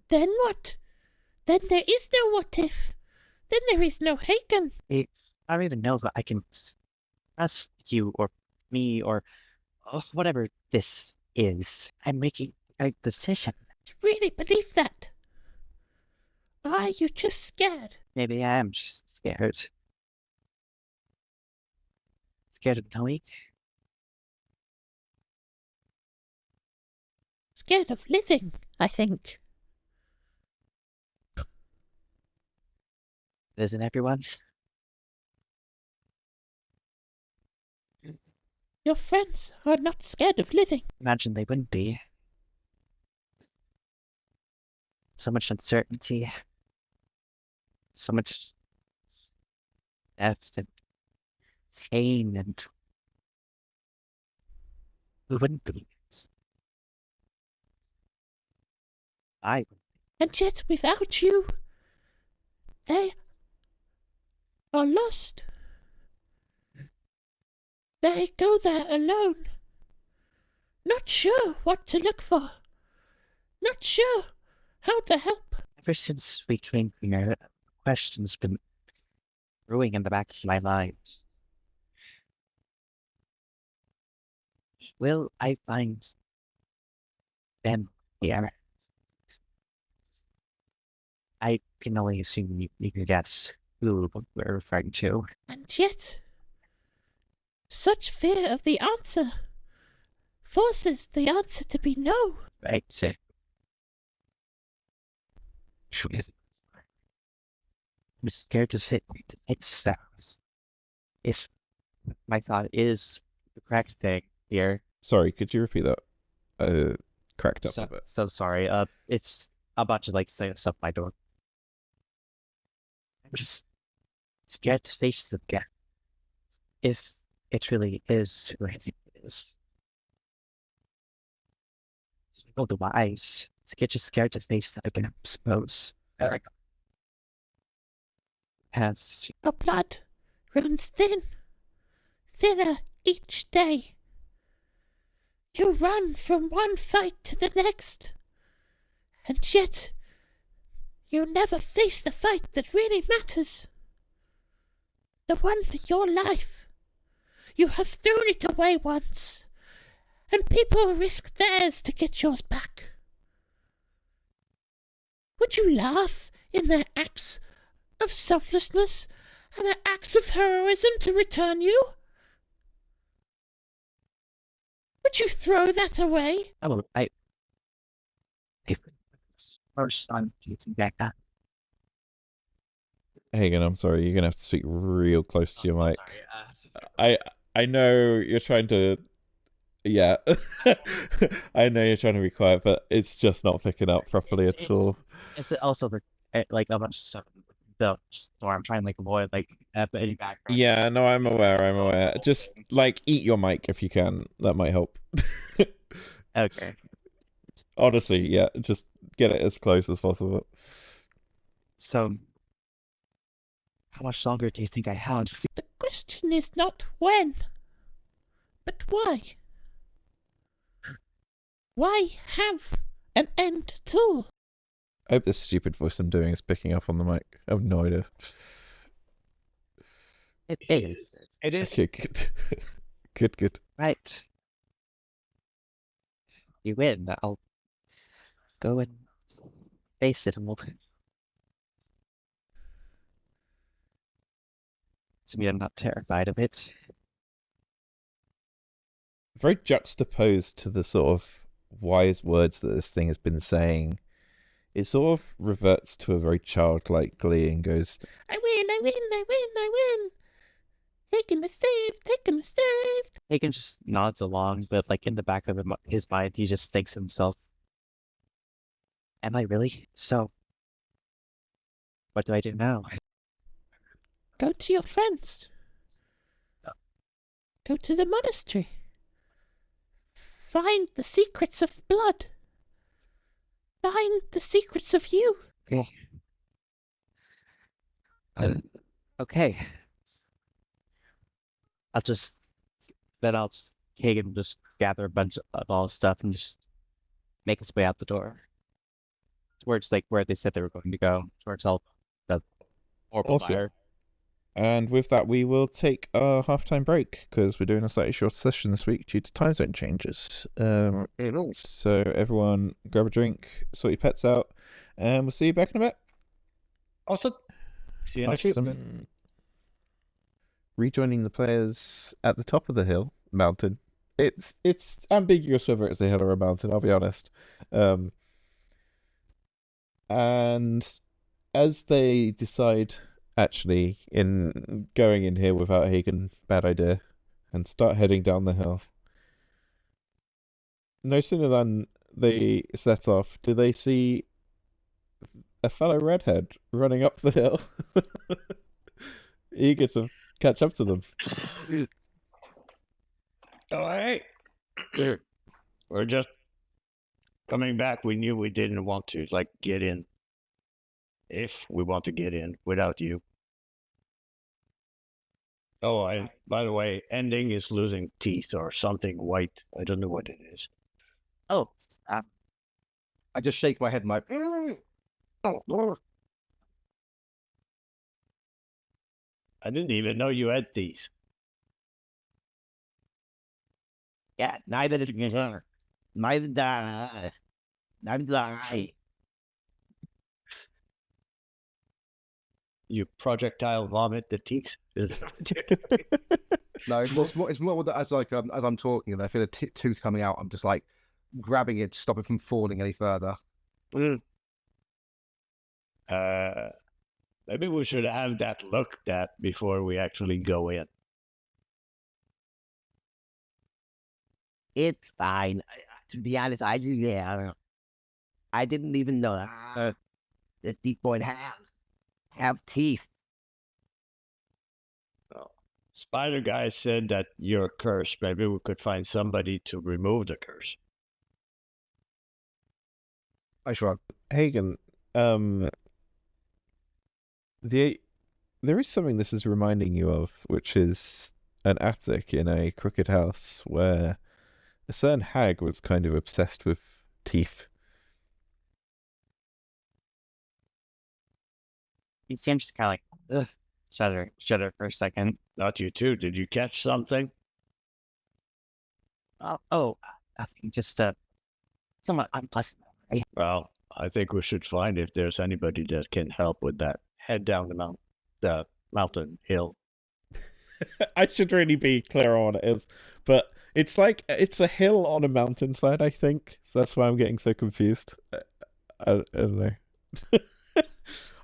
Then what? Then there is no what if. Then there is no Hagen. I don't even know if I can trust you or me or whatever this is. I'm making a decision. You really believe that? Are you just scared? Maybe I am just scared. Scared of knowing? Scared of living, I think. Isn't everyone? Your friends are not scared of living. Imagine they wouldn't be. So much uncertainty. So much death and pain, and we wouldn't be. I And yet without you, they are lost. They go there alone. Not sure what to look for. Not sure how to help. ever since we came here, questions been brewing in the back of my mind. Will I find them here? I can only assume you can guess who we're referring to. And yet, such fear of the answer forces the answer to be no. Right? So, I'm scared to sit to face that. If my thought is the correct thing here. Sorry, could you repeat that? Cracked up a bit. So sorry. It's a bunch of like stuff my door. I'm just scared to face them again. If it really is who I think it is. Otherwise, just scared to face that again, I suppose. Has Your blood runs thin, thinner each day. You run from one fight to the next, and yet you never face the fight that really matters. The one for your life. You have thrown it away once, and people risk theirs to get yours back. Would you laugh in their acts of selflessness and their acts of heroism to return you? Would you throw that away? first time getting back that. Hagen, I'm sorry, you're gonna have to speak real close to your mic. I know you're trying to. Yeah, I know you're trying to be quiet, but it's just not picking up properly at all. It's also like a bunch of stuff. So I'm trying to like avoid like any background. Yeah, no, I'm aware. Just like eat your mic if you can. That might help. Okay. Honestly, yeah, just get it as close as possible. So, how much longer do you think I have? The question is not when, but why. Why have an end at all? I hope this stupid voice I'm doing is picking up on the mic. I have no idea. It is. It is. Okay, good. Good. Right. You win. I'll go and face it and we'll... To me, I'm not terrified of it. Very juxtaposed to the sort of wise words that this thing has been saying. It sort of reverts to a very childlike glee and goes, I win. Taking the save. Hagen just nods along, but like in the back of his mind, he just thinks to himself, am I really? So, what do I do now? Go to your friends. Go to the monastery. Find the secrets of blood. Find the secrets of you. Okay. Okay. Hagen will just gather a bunch of all his stuff and just make his way out the door. Towards like where they said they were going to go. Towards all the orbital Awesome. fire. and with that we will take our halftime break because we're doing a slightly short session this week due to time zone changes. So everyone grab a drink, sort your pets out, and we'll see you back in a bit. Awesome. See you next week. Awesome. Rejoining the players at the top of the mountain. It's ambiguous whether it's a hill or a mountain, I'll be honest. And as they decide, actually, in going in here without Hagen, bad idea, and start heading down the hill, no sooner than they set off, do they see a fellow redhead running up the hill, eager to catch up to them. Oh, hey. We're just coming back. We knew we didn't want to, get in. If we want to get in without you. Oh, by the way, ending is losing teeth or something white. I don't know what it is. Oh, I just shake my head and I didn't even know you had teeth. Yeah, neither did I. Neither did I. Neither did I. You projectile vomit the teeth. No, it's more that as I'm talking and I feel a tooth coming out, I'm just like grabbing it to stop it from falling any further. Maybe we should have that looked at before we actually go in. It's fine. To be honest, I didn't even know that deep boy have teeth. Oh. Spider Guy said that you're cursed. Maybe we could find somebody to remove the curse. I shrug. Hagen, there is something this is reminding you of, which is an attic in a crooked house where a certain hag was kind of obsessed with teeth. you see him just kind of like, shudder for a second. Not you too. Did you catch something? Nothing, just somewhat unpleasant. Well, I think we should find if there's anybody that can help with that. Head down the mountain hill. I should really be clear on what it is, but it's a hill on a mountainside, I think. So that's why I'm getting so confused. I don't know.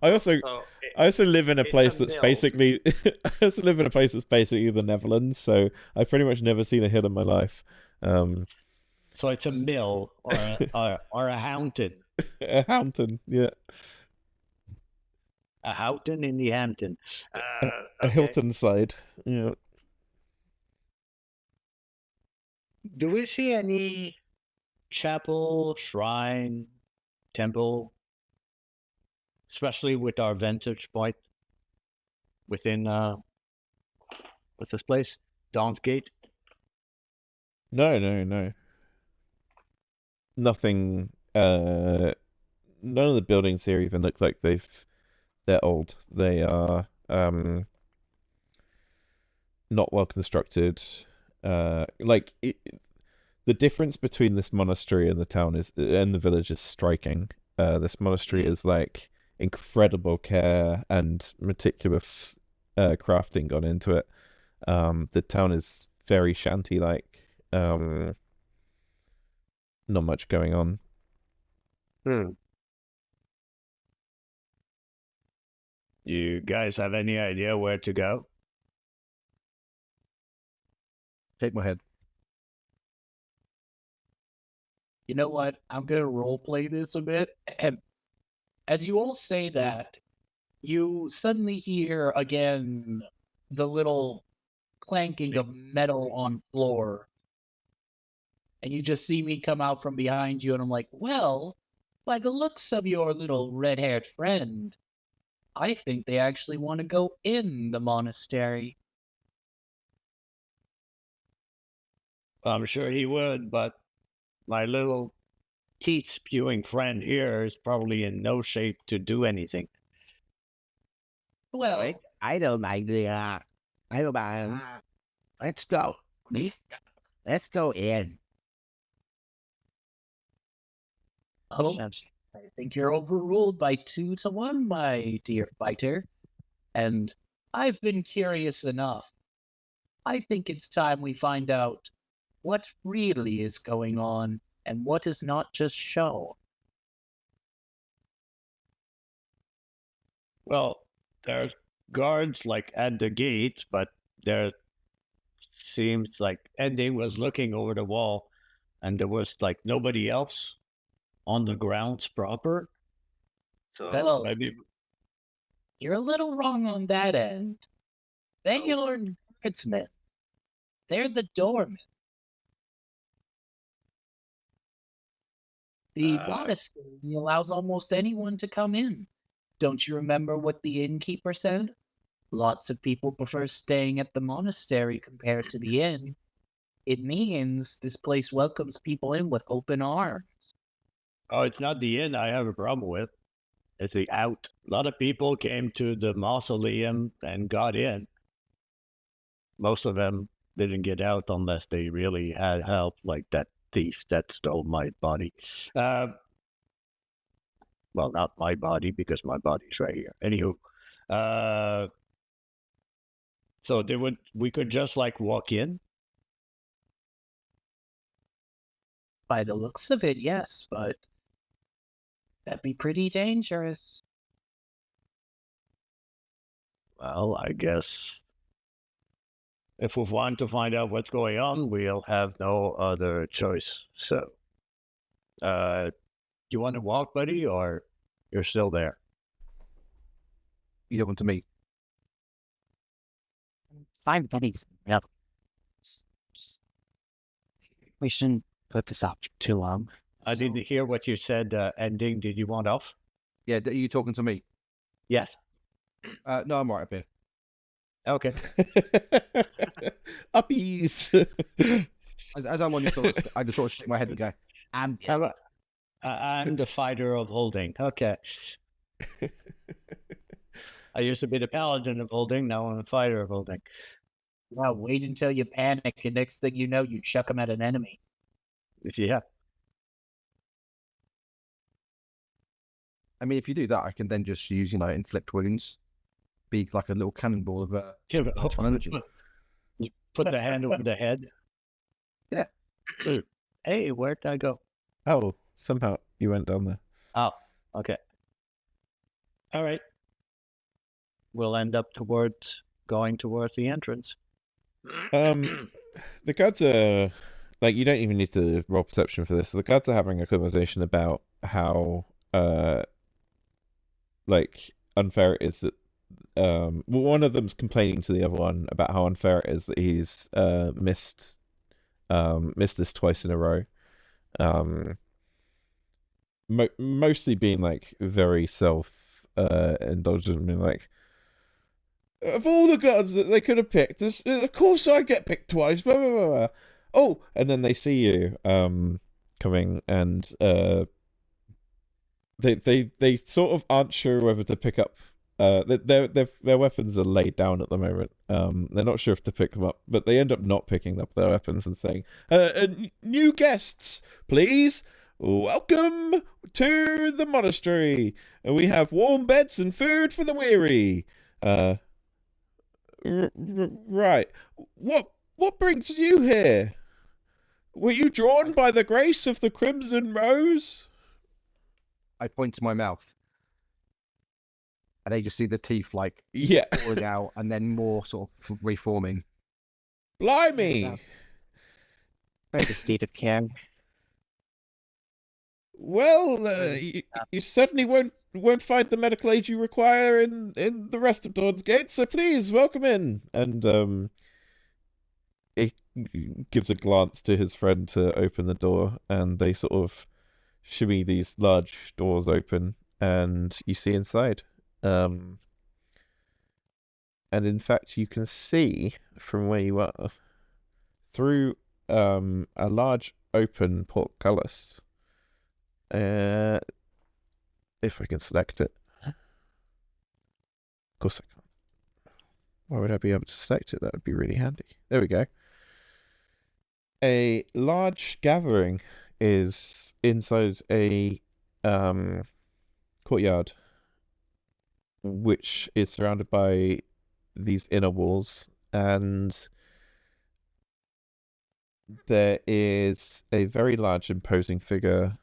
I also live in a place that's basically the Netherlands, so I've pretty much never seen a hill in my life. So it's a mill or a mountain. A mountain, yeah. A Houghton in the Hampton. A Hilton side, yeah. Do we see any chapel, shrine, temple, especially with our vantage point within what's this place? Dawn's Gate? No. nothing. None of the buildings here even look like they're old. They are not well constructed. The difference between this monastery and the village is striking. This monastery is like incredible care and meticulous crafting gone into it. The town is very shanty like. Not much going on. You guys have any idea where to go? Shake my head. You know what? I'm gonna roleplay this a bit. And as you all say that, you suddenly hear again the little clanking of metal on floor. And you just see me come out from behind you, and I'm like, well, by the looks of your little red-haired friend, I think they actually want to go in the monastery. I'm sure he would, but my little teeth-spewing friend here is probably in no shape to do anything. Well, I don't like the. I don't mind. Let's go. Let's go in. oh, I think you're overruled by 2-1, my dear fighter. And I've been curious enough. I think it's time we find out what really is going on and what is not just show. Well, there's guards like at the gates, but there seems like Ending was looking over the wall and there was like nobody else on the grounds proper. So Well, maybe you're a little wrong on that end. They are guardsmen. They're the doormen. The monastery allows almost anyone to come in. Don't you remember what the innkeeper said? Lots of people prefer staying at the monastery compared to the inn. It means this place welcomes people in with open arms. oh, it's not the inn I have a problem with. It's the out. A lot of people came to the mausoleum and got in. Most of them didn't get out unless they really had help, like that thief that stole my body. Well, not my body because my body's right here. Anywho, so we could just like walk in. By the looks of it, yes, but that'd be pretty dangerous. Well, I guess if we want to find out what's going on, we'll have no other choice. So, you want to walk, buddy, or you're still there? You don't want to meet. Fine, pennies. Yeah. We shouldn't put this off too long. I didn't hear what you said. Ending. Did you want off? Yeah, are you talking to me? Yes. No, I'm right up here. Okay. Uppies. As I'm on your thoughts, I just sort of shake my head and go, I'm I'm the fighter of holding. Okay. I used to be the paladin of holding. Now I'm a fighter of holding. Now wait until you panic, and next thing you know, you chuck them at an enemy. Yeah. I mean, if you do that, I can then just use, inflict wounds. Be like a little cannonball of energy. Put the hand over the head. Yeah. Hey, where'd I go? Oh, somehow you went down there. Oh, okay. All right. We'll end up going towards the entrance. The guards are like, you don't even need to roll perception for this. The guards are having a conversation about how unfair it is that one of them's complaining to the other one about how unfair it is that he's missed this twice in a row. Mostly being like very self indulgent, being like, of all the guards that they could have picked, of course I get picked twice. Blah, blah, blah, blah. Oh, and then they see you come coming, and they sort of aren't sure whether to pick up. Their weapons are laid down at the moment. They're not sure if to pick them up, but they end up not picking up their weapons and saying, "New guests, please. Welcome to the monastery. We have warm beds and food for the weary." Right. What brings you here? Were you drawn by the grace of the Crimson Rose? I point to my mouth. And they just see the teeth like Yeah. falling out and then more sort of reforming. Blimey. Quite a state of care. Well, you certainly won't find the medical aid you require in the rest of Dawn's Gate, so please welcome in. And he gives a glance to his friend to open the door, and they sort of shimmy these large doors open, and you see inside. And in fact, you can see from where you are through a large open portcullis. If I can select it. Of course I can't. Why would I be able to select it? That would be really handy. There we go. A large gathering is inside a courtyard, which is surrounded by these inner walls, and there is a very large, imposing figure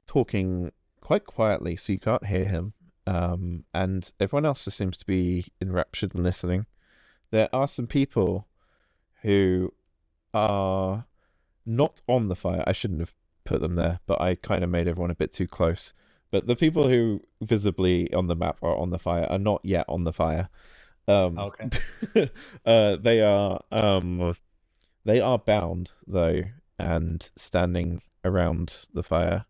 talking quite quietly, so you can't hear him. And everyone else just seems to be enraptured and listening. There are some people who are not on the fire. I shouldn't have put them there, but I kind of made everyone a bit too close. But the people who visibly on the map are on the fire are not yet on the fire. Okay. They are bound though, and standing around the fire.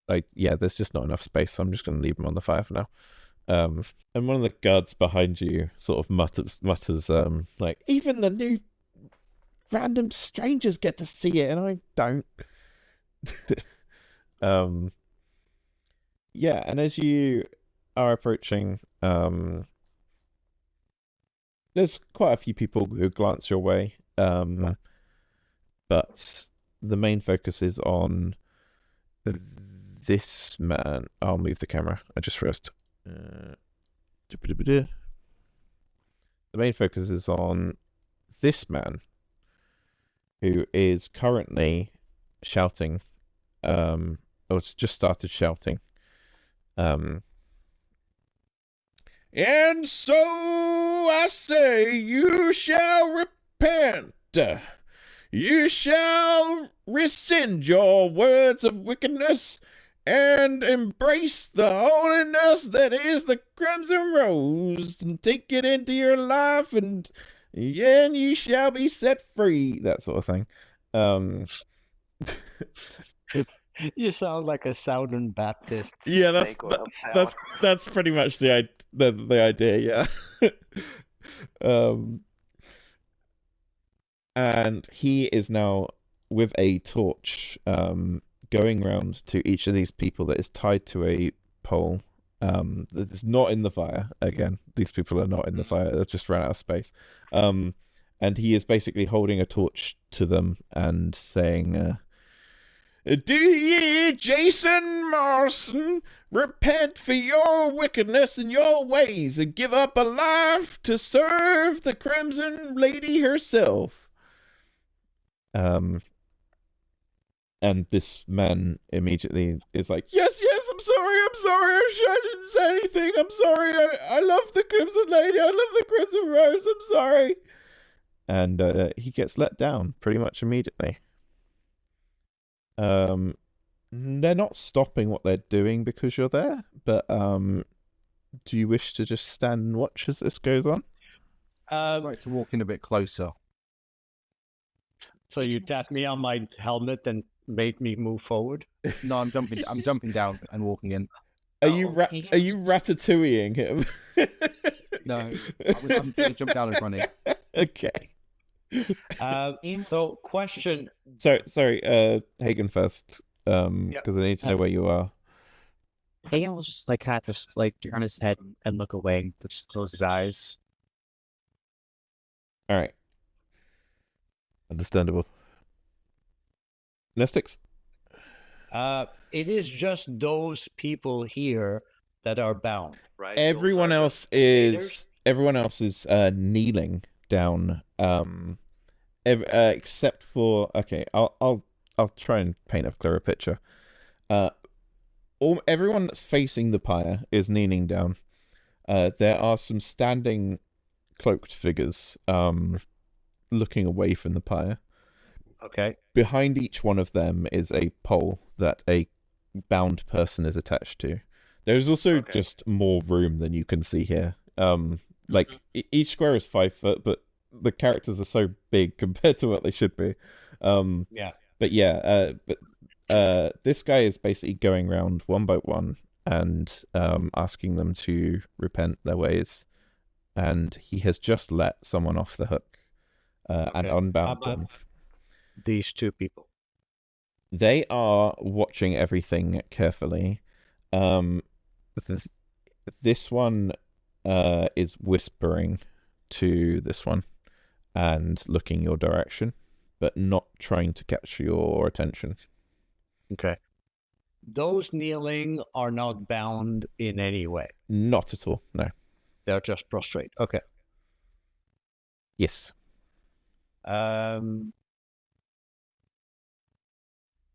There's just not enough space, so I'm just going to leave them on the fire for now. And one of the guards behind you sort of mutters, like, even the new random strangers get to see it, and I don't. Yeah, and as you are approaching, there's quite a few people who glance your way, but the main focus is on this man. I'll move the camera. I just realized. The main focus is on this man, who is currently shouting, or it's just started shouting. And so I say, you shall repent. You shall rescind your words of wickedness and embrace the holiness that is the Crimson Rose, and take it into your life, and you shall be set free. That sort of thing. You sound like a Southern Baptist. Yeah, that's pretty much the idea. Yeah. And he is now with a torch, going round to each of these people that is tied to a pole. That is not in the fire. Again, these people are not in the fire. They've just run out of space. And he is basically holding a torch to them and saying, "Do ye, Jason Morrison, repent for your wickedness and your ways, and give up a life to serve the Crimson Lady herself?" And this man immediately is like, yes, I'm sorry, I didn't say anything, I'm sorry, I love the Crimson Lady, I love the Crimson Rose, I'm sorry. And he gets let down pretty much immediately. They're not stopping what they're doing because you're there, but do you wish to just stand and watch as this goes on? I'd like to walk in a bit closer. So you tapped me on my helmet and made me move forward? No, I'm jumping down and walking in. Are you ratatouilleing him? No, I'm going to jump down and run it. Okay. So, question. Sorry, Hagen first, because I need to know where you are. Hagen will just like kind of just like turn his head and look away, just close his eyes. All right. Understandable. Nestix? It is just those people here that are bound, right? Everyone else is kneeling down. Except for I'll try and paint a clearer picture. Everyone that's facing the pyre is kneeling down. There are some standing cloaked figures looking away from the pyre. Okay. Behind each one of them is a pole that a bound person is attached to. There's also just more room than you can see here. Each square is 5 foot, but the characters are so big compared to what they should be. This guy is basically going around one by one and asking them to repent their ways. And he has just let someone off the hook and unbound them. These two people. They are watching everything carefully. This one is whispering to this one and looking your direction, but not trying to catch your attention. Okay. Those kneeling are not bound in any way. Not at all, no. They're just prostrate. Okay. Yes.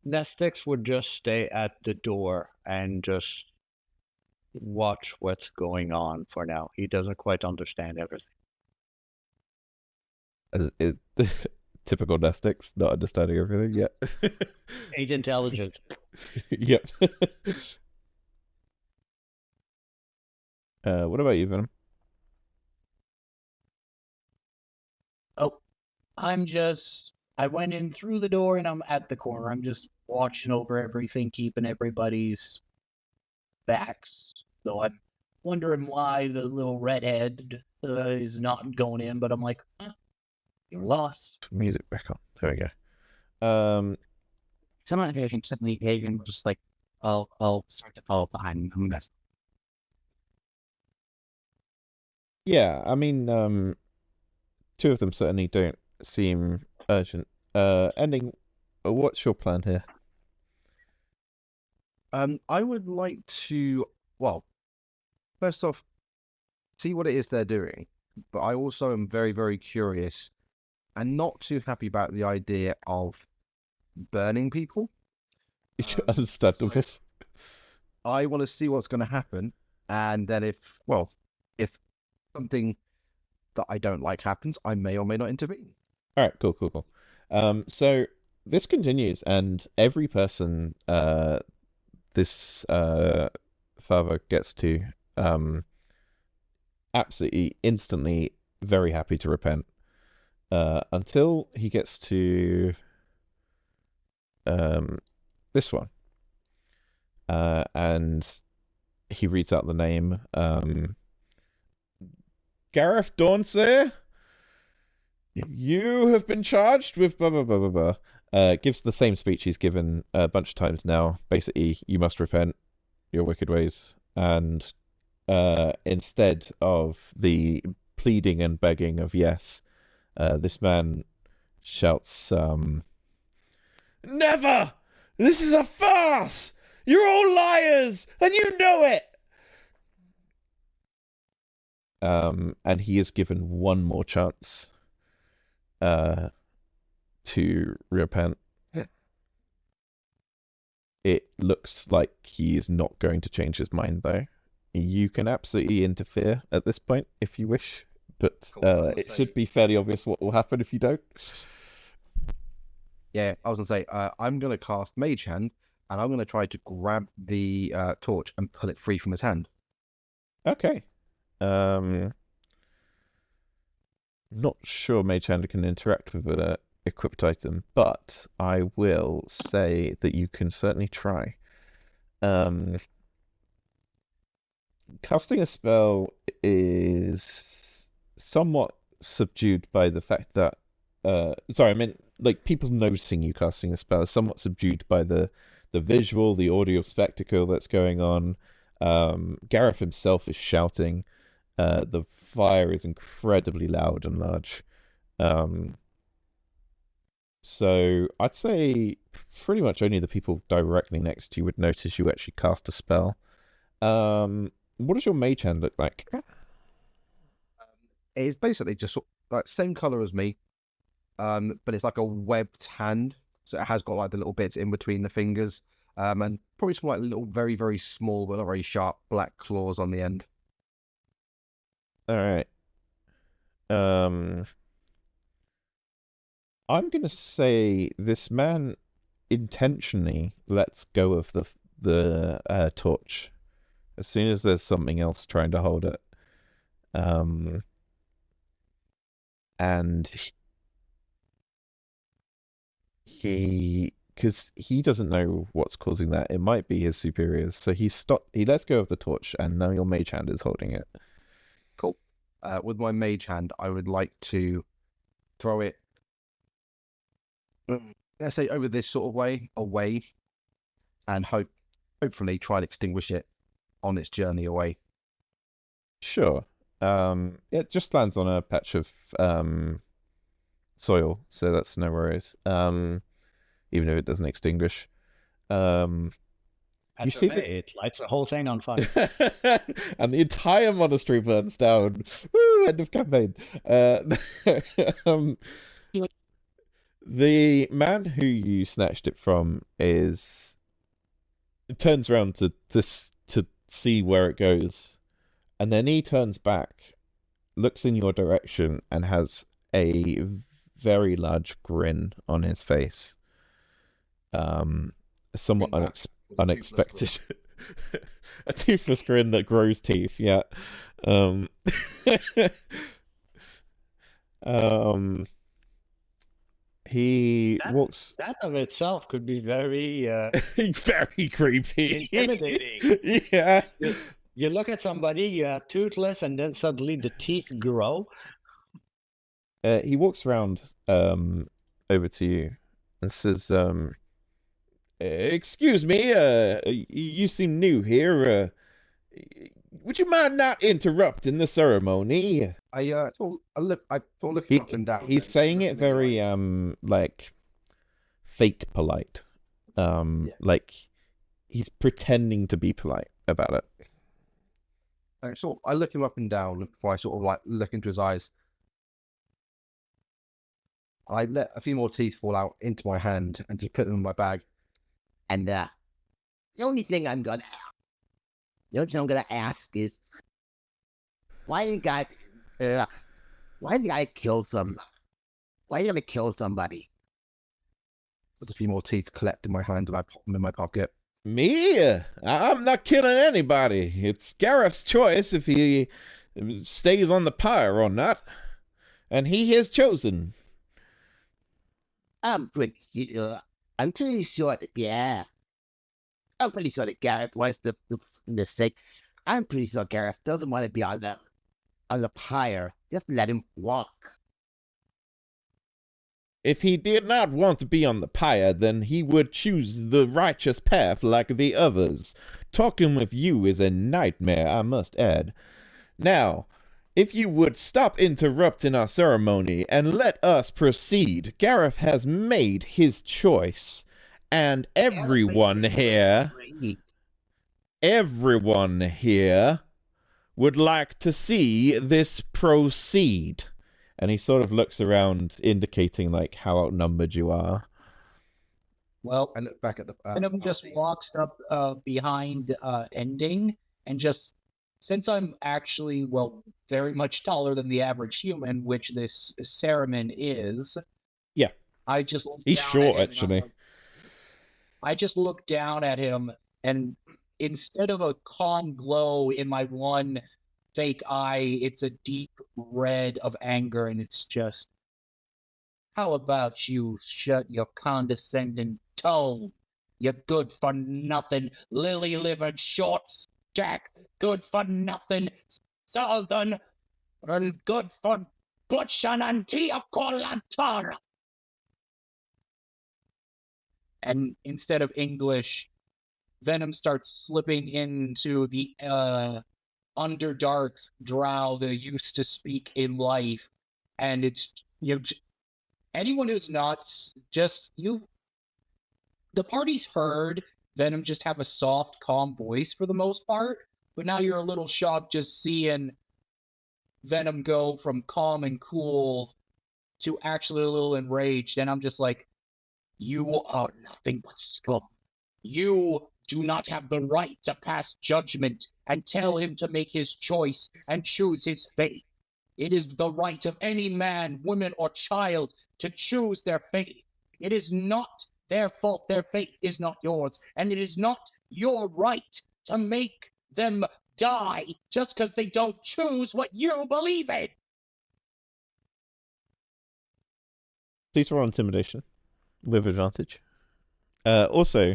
Nestix would just stay at the door and just watch what's going on for now. He doesn't quite understand everything. Typical Nestix, not understanding everything yet. Ain't intelligent. Yep. What about you, Venom? Oh, I went in through the door and I'm at the corner. I'm just watching over everything, keeping everybody's backs. Though I'm wondering why the little redhead is not going in, but I'm like, you're lost. Music back on. There we go. Someone occasion suddenly Hagen just like I'll start to follow behind him. Yeah, I mean, two of them certainly don't seem urgent. Ending, what's your plan here? I would like to, well, first off, see what it is they're doing. But I also am very, very curious and not too happy about the idea of burning people. Understandable. So I want to see what's going to happen. And then if something that I don't like happens, I may or may not intervene. All right, cool. So this continues, and every person this father gets to absolutely instantly very happy to repent until he gets to this one, and he reads out the name Gareth Dawnseer. You have been charged with blah blah blah blah blah. Gives the same speech he's given a bunch of times now. Basically, you must repent your wicked ways, and instead of the pleading and begging of yes, this man shouts, "Never! This is a farce! You're all liars, and you know it!" And he is given one more chance to repent. It looks like he is not going to change his mind, though. You can absolutely interfere at this point if you wish, but it should be fairly obvious what will happen if you don't. Yeah, I was going to say, I'm going to cast Mage Hand, and I'm going to try to grab the torch and pull it free from his hand. Okay. Not sure Mage Hand can interact with an equipped item, but I will say that you can certainly try. casting a spell is somewhat subdued by the fact that sorry, I meant like people noticing you casting a spell is somewhat subdued by the visual, the audio spectacle that's going on. Gareth himself is shouting. The fire is incredibly loud and large. So I'd say pretty much only the people directly next to you would notice you actually cast a spell. What does your mage hand look like? It's basically just like same color as me, but it's like a webbed hand. So it has got like the little bits in between the fingers, and probably some like little very, very small but not very sharp black claws on the end. All right. I'm gonna say this man intentionally lets go of the torch as soon as there's something else trying to hold it. And because he doesn't know what's causing that. It might be his superiors. So he lets go of the torch, and now your mage hand is holding it. Cool. With my mage hand, I would like to throw it, let's say, over this sort of way, away, and hopefully try and extinguish it on its journey away. Sure. It just lands on a patch of soil, so that's no worries. Even if it doesn't extinguish. You see it lights the whole thing on fire. And the entire monastery burns down. Woo, end of campaign. The man who you snatched it from turns around to see where it goes, and then he turns back, looks in your direction, and has a very large grin on his face. Somewhat unexpected. A toothless grin that grows teeth, yeah. He walks. That of itself could be very very creepy. Intimidating. Yeah. You look at somebody, you're toothless, and then suddenly the teeth grow. He walks around over to you and says, excuse me, you seem new here. Would you mind not interrupting the ceremony? I look up and down. He's saying it very like fake polite. Like he's pretending to be polite about it. So I look him up and down before I sort of like look into his eyes. I let a few more teeth fall out into my hand and just put them in my bag. And the only thing I'm gonna ask is, why did I kill some? Why are you gonna kill somebody? There's a few more teeth collect in my hand, and I pop them in my pocket. Me? I'm not killing anybody. It's Gareth's choice if he stays on the pyre or not, and he has chosen. I'm pretty sure that Gareth wants to the sake. I'm pretty sure Gareth doesn't want to be on the pyre. Just let him walk. If he did not want to be on the pyre, then he would choose the righteous path like the others. Talking with you is a nightmare, I must add. Now, if you would stop interrupting our ceremony and let us proceed, Gareth has made his choice. And everyone here would like to see this proceed. And he sort of looks around, indicating like how outnumbered you are. Well, I look back at the. Venom just walks up behind Ending, and just, since I'm actually, well, very much taller than the average human, which this Saruman is. Yeah. I just look He's down short, at him, actually. I just look down at him, and instead of a calm glow in my one fake eye, it's a deep red of anger, and it's just, how about you shut your condescending tone, you good-for-nothing, lily-livered shorts? Jack, good for nothing, Southern, and good for butch and Antioqualantar. And instead of English, Venom starts slipping into the underdark drow they used to speak in life, and it's anyone who's not just you. The party's heard Venom just have a soft, calm voice for the most part, but now you're a little shocked just seeing Venom go from calm and cool to actually a little enraged, and I'm just like, you are nothing but scum. You do not have the right to pass judgment and tell him to make his choice and choose his fate. It is the right of any man, woman, or child to choose their fate. It is not their fault their fate is not yours, and it is not your right to make them die just because they don't choose what you believe in. Please roll intimidation with advantage. Also,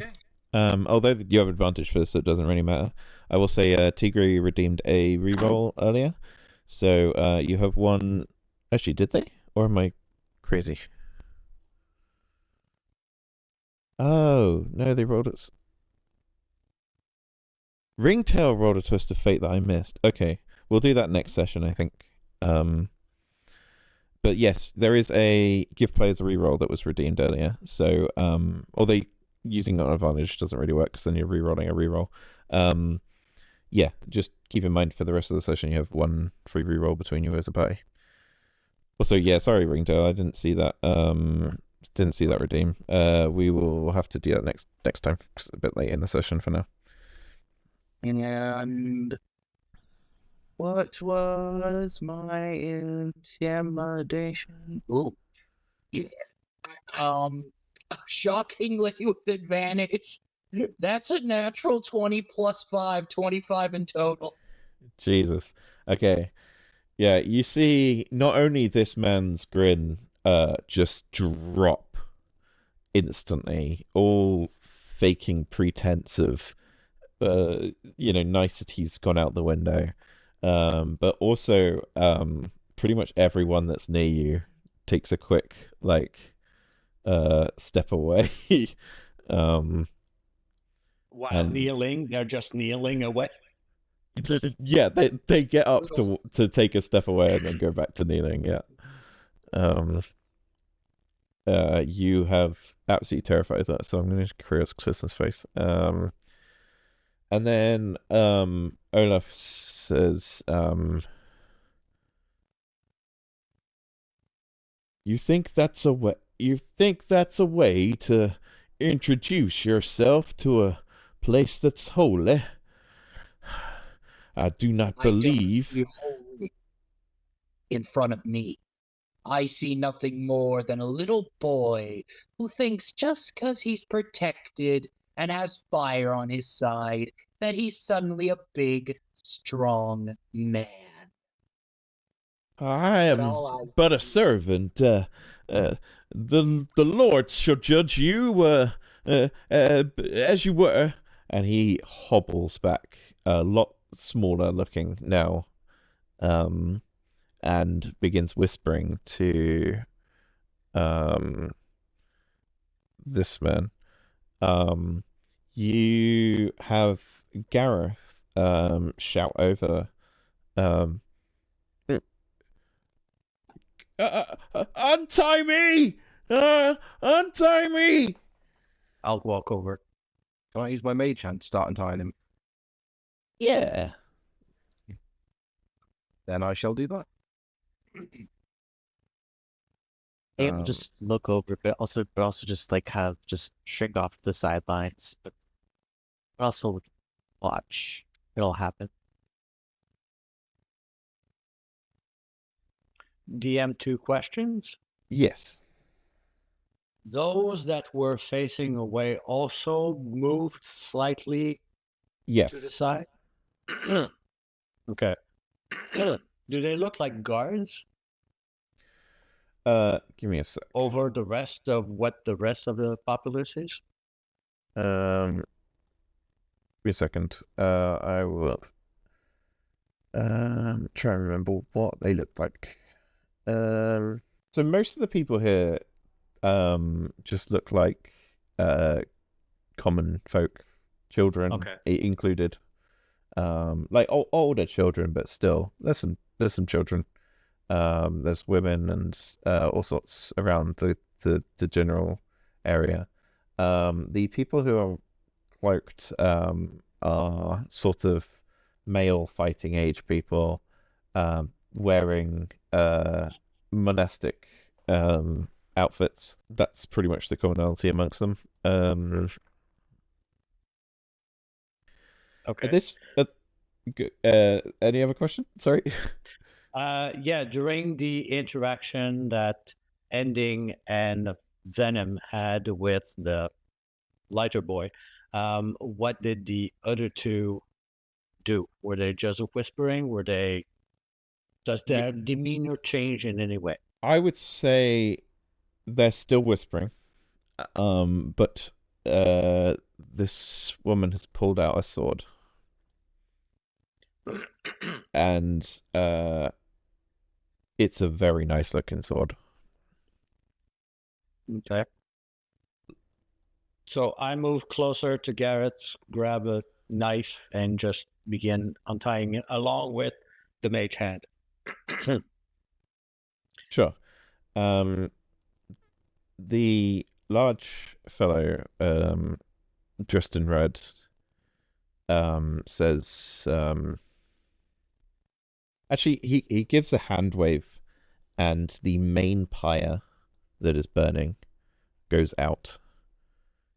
although you have advantage for this, so it doesn't really matter. I will say Tigray redeemed a reroll earlier, so you have one. Actually, did they? Or am I crazy? Oh no, they rolled it. Ringtail rolled a twist of fate that I missed. Okay, we'll do that next session, I think. But yes, there is a give players a reroll that was redeemed earlier. So, although using an advantage doesn't really work because then you're rerolling a reroll. Yeah, just keep in mind for the rest of the session you have one free reroll between you as a party. Also, yeah, sorry, Ringtail, I didn't see that. Didn't see that redeem. We will have to do that next time because it's a bit late in the session for now. And what was my intimidation? Oh, yeah. Shockingly with advantage. That's a natural 20 plus 5, 25 in total. Jesus. Okay. Yeah, you see not only this man's grin just drop instantly, all faking pretense of niceties gone out the window. But also pretty much everyone that's near you takes a quick step away. While kneeling, they're just kneeling away. Yeah, they get up to take a step away and then go back to kneeling. Yeah. You have absolutely terrified that, so I'm going to create Kristen's face. And then Olaf says, You think that's a way to introduce yourself to a place that's holy? I do not believe. You holy in front of me. I see nothing more than a little boy who thinks just 'cause he's protected and has fire on his side that he's suddenly a big, strong man. I am but a servant. The Lord shall judge you as you were. And he hobbles back, a lot smaller looking now, and begins whispering to this man. You have Gareth shout over, untie me! Untie me! I'll walk over. Can I use my mage hand to start untying him? Yeah. Then I shall do that. Able just look over, but also just kind of just shrink off to the sidelines, but also watch it all happen. DM, 2 questions. Yes. Those that were facing away also moved slightly Yes. to the side? Okay. Do they look like guards? Give me a sec. Over the rest of what the rest of the populace is? me a second. I will try and remember what they look like. So most of the people here just look like common folk, children included. Like older children, but still there's some children. There's women and all sorts around the general area. The people who are cloaked are sort of male fighting age people, wearing monastic outfits. That's pretty much the commonality amongst them. Okay. Any other question? Sorry. Yeah, during the interaction that Ending and Venom had with the lighter boy, what did the other two do? Were they just whispering? Does their demeanor change in any way? I would say they're still whispering. But this woman has pulled out a sword. And it's a very nice looking sword. Okay. So I move closer to Gareth, grab a knife, and just begin untying it along with the mage hand. Sure. The large fellow, dressed in red, says, actually, he gives a hand wave, and the main pyre that is burning goes out,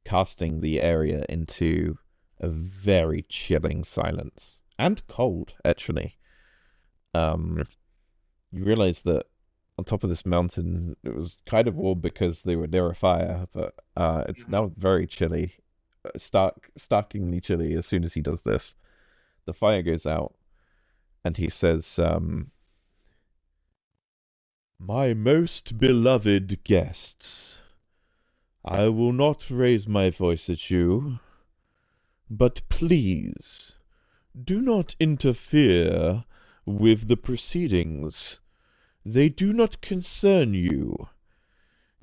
casting the area into a very chilling silence. And cold, actually. You realize that on top of this mountain, it was kind of warm because they were near a fire, but it's now very chilly. Starkingly chilly as soon as he does this. The fire goes out, and he says, "My most beloved guests, I will not raise my voice at you, but please do not interfere with the proceedings. They do not concern you.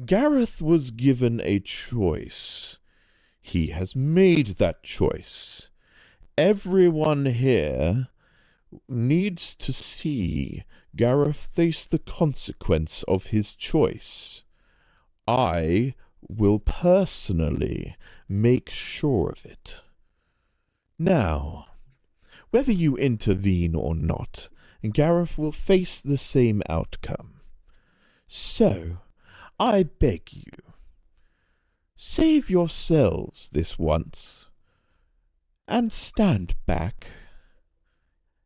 Gareth was given a choice. He has made that choice. Everyone here needs to see Gareth face the consequence of his choice. I will personally make sure of it. Now, whether you intervene or not, Gareth will face the same outcome. So, I beg you, save yourselves this once, and stand back."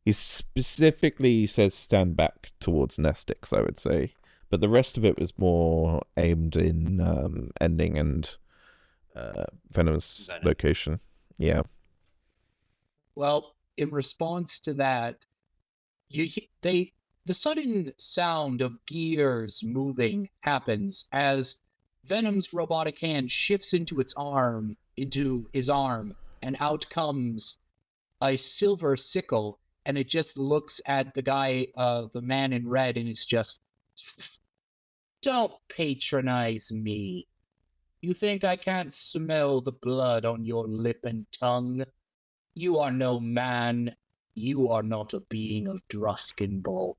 He specifically says stand back towards Nestix, I would say. But the rest of it was more aimed in Ending and Venom's location. Yeah. Well, in response to that, the sudden sound of gears moving happens as Venom's robotic hand shifts into his arm, and out comes a silver sickle, and it just looks at the guy, the man in red, and it's just, "Don't patronize me. You think I can't smell the blood on your lip and tongue? You are no man. You are not a being of Druskenbold.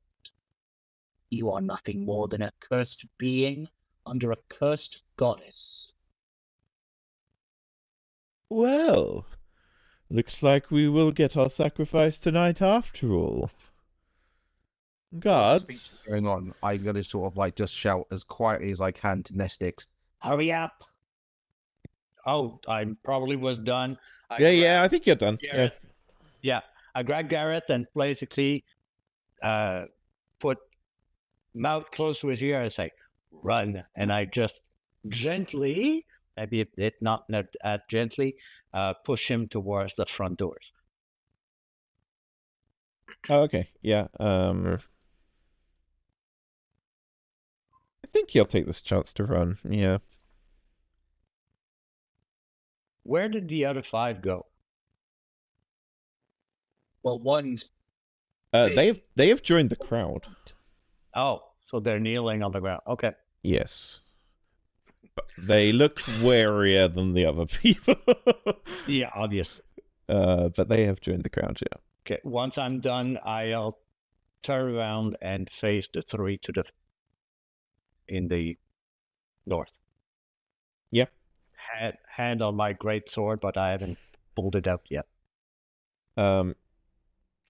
You are nothing more than a cursed being under a cursed goddess." Well, looks like we will get our sacrifice tonight after all. While the speech Guards. is going on, I'm going to sort of like just shout as quietly as I can to Nestix, "Hurry up!" Oh, I probably was done. Yeah, I think you're done. Gareth. Yeah, I grabbed Gareth and basically put mouth close to his ear and say, "Run!" And I just gently, maybe a bit not gently, push him towards the front doors. Oh, okay. Yeah. I think he'll take this chance to run. Yeah. Where did the other 5 go? Well, one's They have joined the crowd. Oh, so they're kneeling on the ground. Okay. Yes. But they look warier than the other people. Yeah, obvious. But they have joined the crowd, yeah. Okay. Once I'm done, I'll turn around and face the three in the north. Yeah. Hand on my great sword, but I haven't pulled it out yet.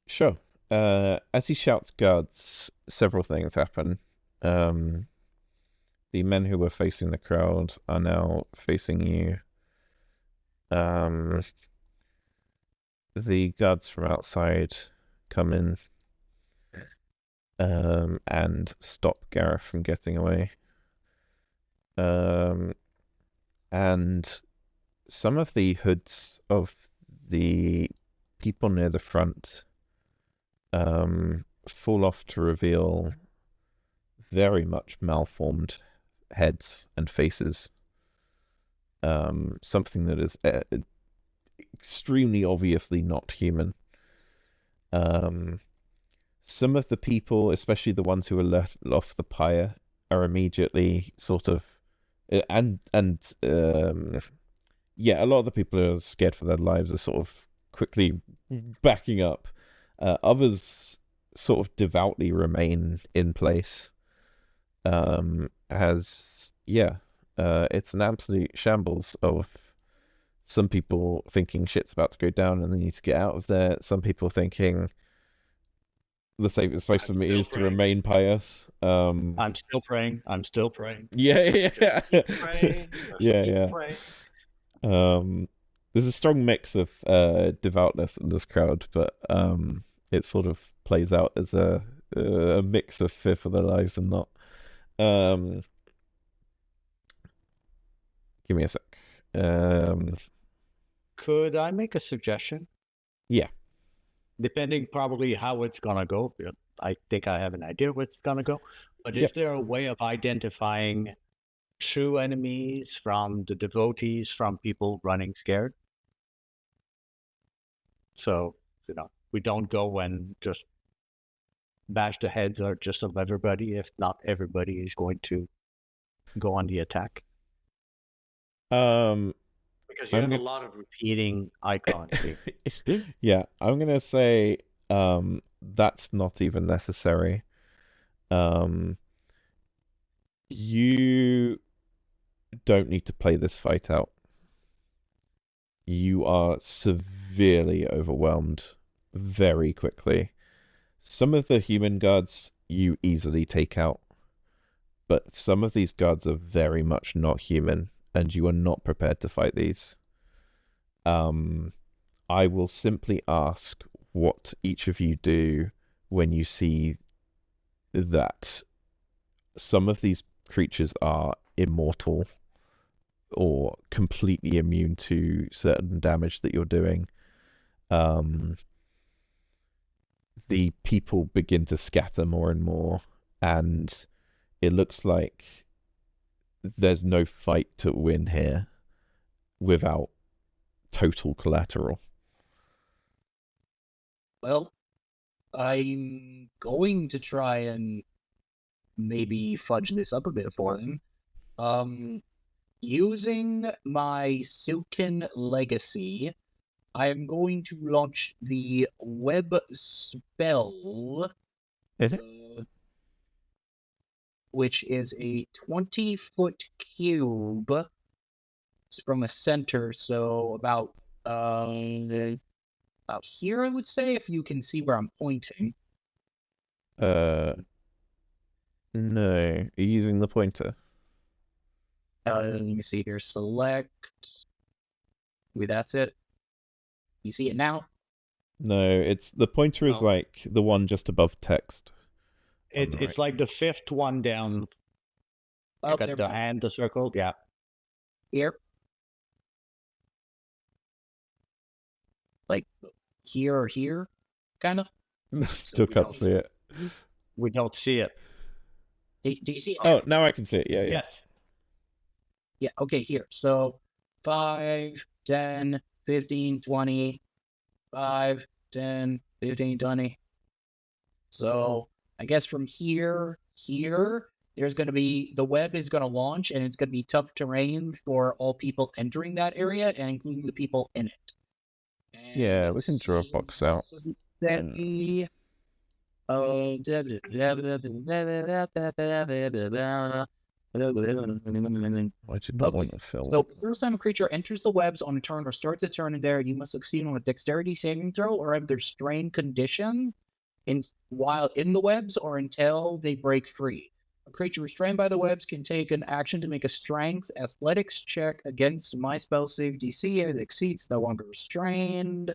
Sure. As he shouts guards, several things happen. The men who were facing the crowd are now facing you. The guards from outside come in and stop Gareth from getting away. And some of the hoods of the people near the front fall off to reveal very much malformed heads and faces. Something that is extremely obviously not human. Some of the people, especially the ones who are let off the pyre, are immediately sort of yeah, a lot of the people who are scared for their lives are sort of quickly backing up. Others sort of devoutly remain in place. It's an absolute shambles of some people thinking shit's about to go down and they need to get out of there. Some people thinking the safest place for me is to remain pious. I'm still praying. Yeah. Keep praying. Yeah. There's a strong mix of devoutness in this crowd, but it sort of plays out as a mix of fear for their lives and not. Give me a sec. Could I make a suggestion? Yeah. Depending probably how it's gonna go. I think I have an idea where it's gonna go. But is there a way of identifying true enemies from the devotees, from people running scared? So, we don't go and just bash the heads or just of everybody if not everybody is going to go on the attack. Because you have a lot of repeating icons here. Yeah, I'm gonna say that's not even necessary. You don't need to play this fight out. You are severely overwhelmed very quickly. Some of the human guards you easily take out, but some of these guards are very much not human, and you are not prepared to fight these. I will simply ask what each of you do when you see that some of these creatures are immortal or completely immune to certain damage that you're doing. The people begin to scatter more and more, and it looks like there's no fight to win here without total collateral. Well, I'm going to try and maybe fudge this up a bit for them. Using my Silken Legacy, I am going to launch the web spell, which is a 20-foot cube from a center, so about here, I would say, if you can see where I'm pointing. No. Are you using the pointer? Let me see here. Select. Wait, that's it. You see it now? No, it's the pointer is like the one just above text. It's like the fifth one down. Oh, Got the hand, the circle, yeah. Here. Like here or here, kind of. Still can't see it. We don't see it. Do you see it? Oh, now I can see it. Yeah. Yes. Yeah, okay, here. So 5, 10, 15, 20, 5, 10, 15, 20. So I guess from here, there's going to be, the web is going to launch, and it's going to be tough terrain for all people entering that area, and including the people in it. And Yeah, we let's can draw a see, box what out. does it say? Oh, I did not want to fill. so first time a creature enters the webs on a turn or starts a turn in there, you must succeed on a dexterity saving throw or have their strain condition while in the webs or until they break free. A creature restrained by the webs can take an action to make a strength athletics check against my spell save DC if it exceeds no longer restrained.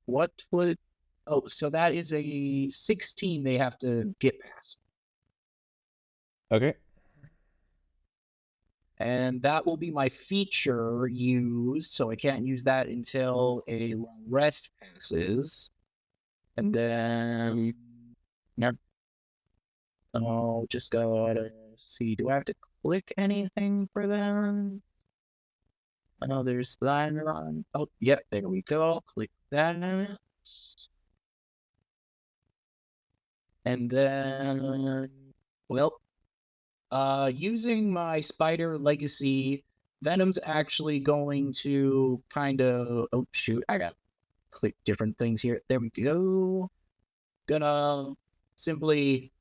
What would... Oh, so that is a 16 they have to get past. Okay. And that will be my feature used, so I can't use that until a long rest passes. And then... Yep. Oh, just gotta see. Do I have to click anything for that? Oh, there's that on. Oh, yep, there we go. Click that. And then, well, using my spider legacy, Venom's actually going to kind of... Oh, shoot, I got click different things here. There we go. Gonna simply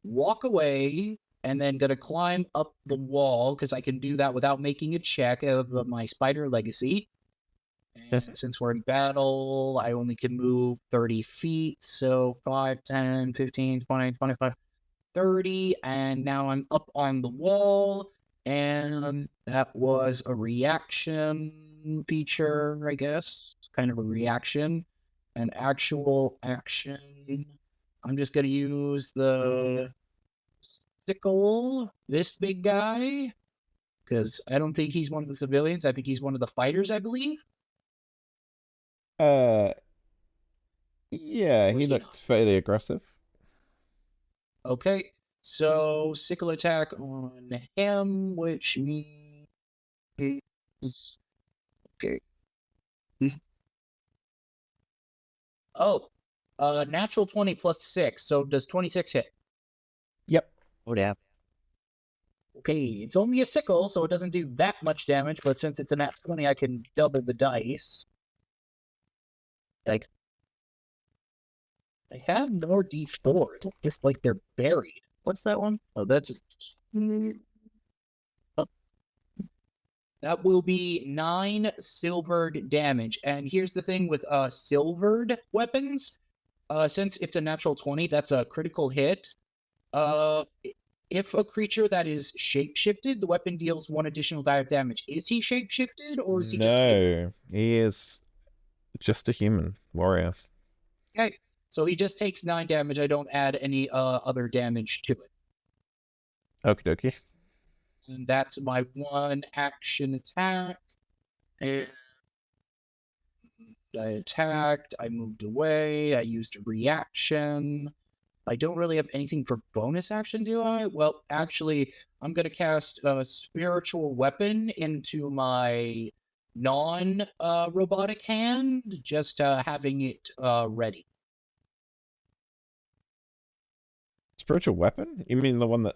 walk away and then gonna climb up the wall because I can do that without making a check of my spider legacy. And since we're in battle, I only can move 30 feet. So 5, 10, 15, 20, 25, 30. And now I'm up on the wall. And that was a reaction feature, I guess. Kind of a reaction. An actual action. I'm just going to use the sickle, this big guy. Because I don't think he's one of the civilians. I think he's one of the fighters, I believe. Yeah, Or he is he looked not? fairly aggressive. Okay, so sickle attack on him, which means... Okay. Oh, natural 20 plus 6, so does 26 hit? Yep. Oh, yeah. Okay, it's only a sickle, so it doesn't do that much damage, but since it's a nat 20, I can double the dice. Like, I have no D4. It's just like they're buried. What's that one? Oh, that's just... Oh. That will be 9 silvered damage. And here's the thing with silvered weapons. Since it's a natural 20, that's a critical hit. If a creature that is shapeshifted, the weapon deals 1 additional die of damage. Is he shapeshifted, or is he just human? No, he is just a human warrior. Okay, so he just takes 9 damage. I don't add any other damage to it. Okie dokie. And that's my 1 action attack. And I attacked, I moved away, I used a reaction. I don't really have anything for bonus action, do I? Well, actually, I'm going to cast a spiritual weapon into my non-robotic hand, just having it ready. Spiritual weapon? You mean the one that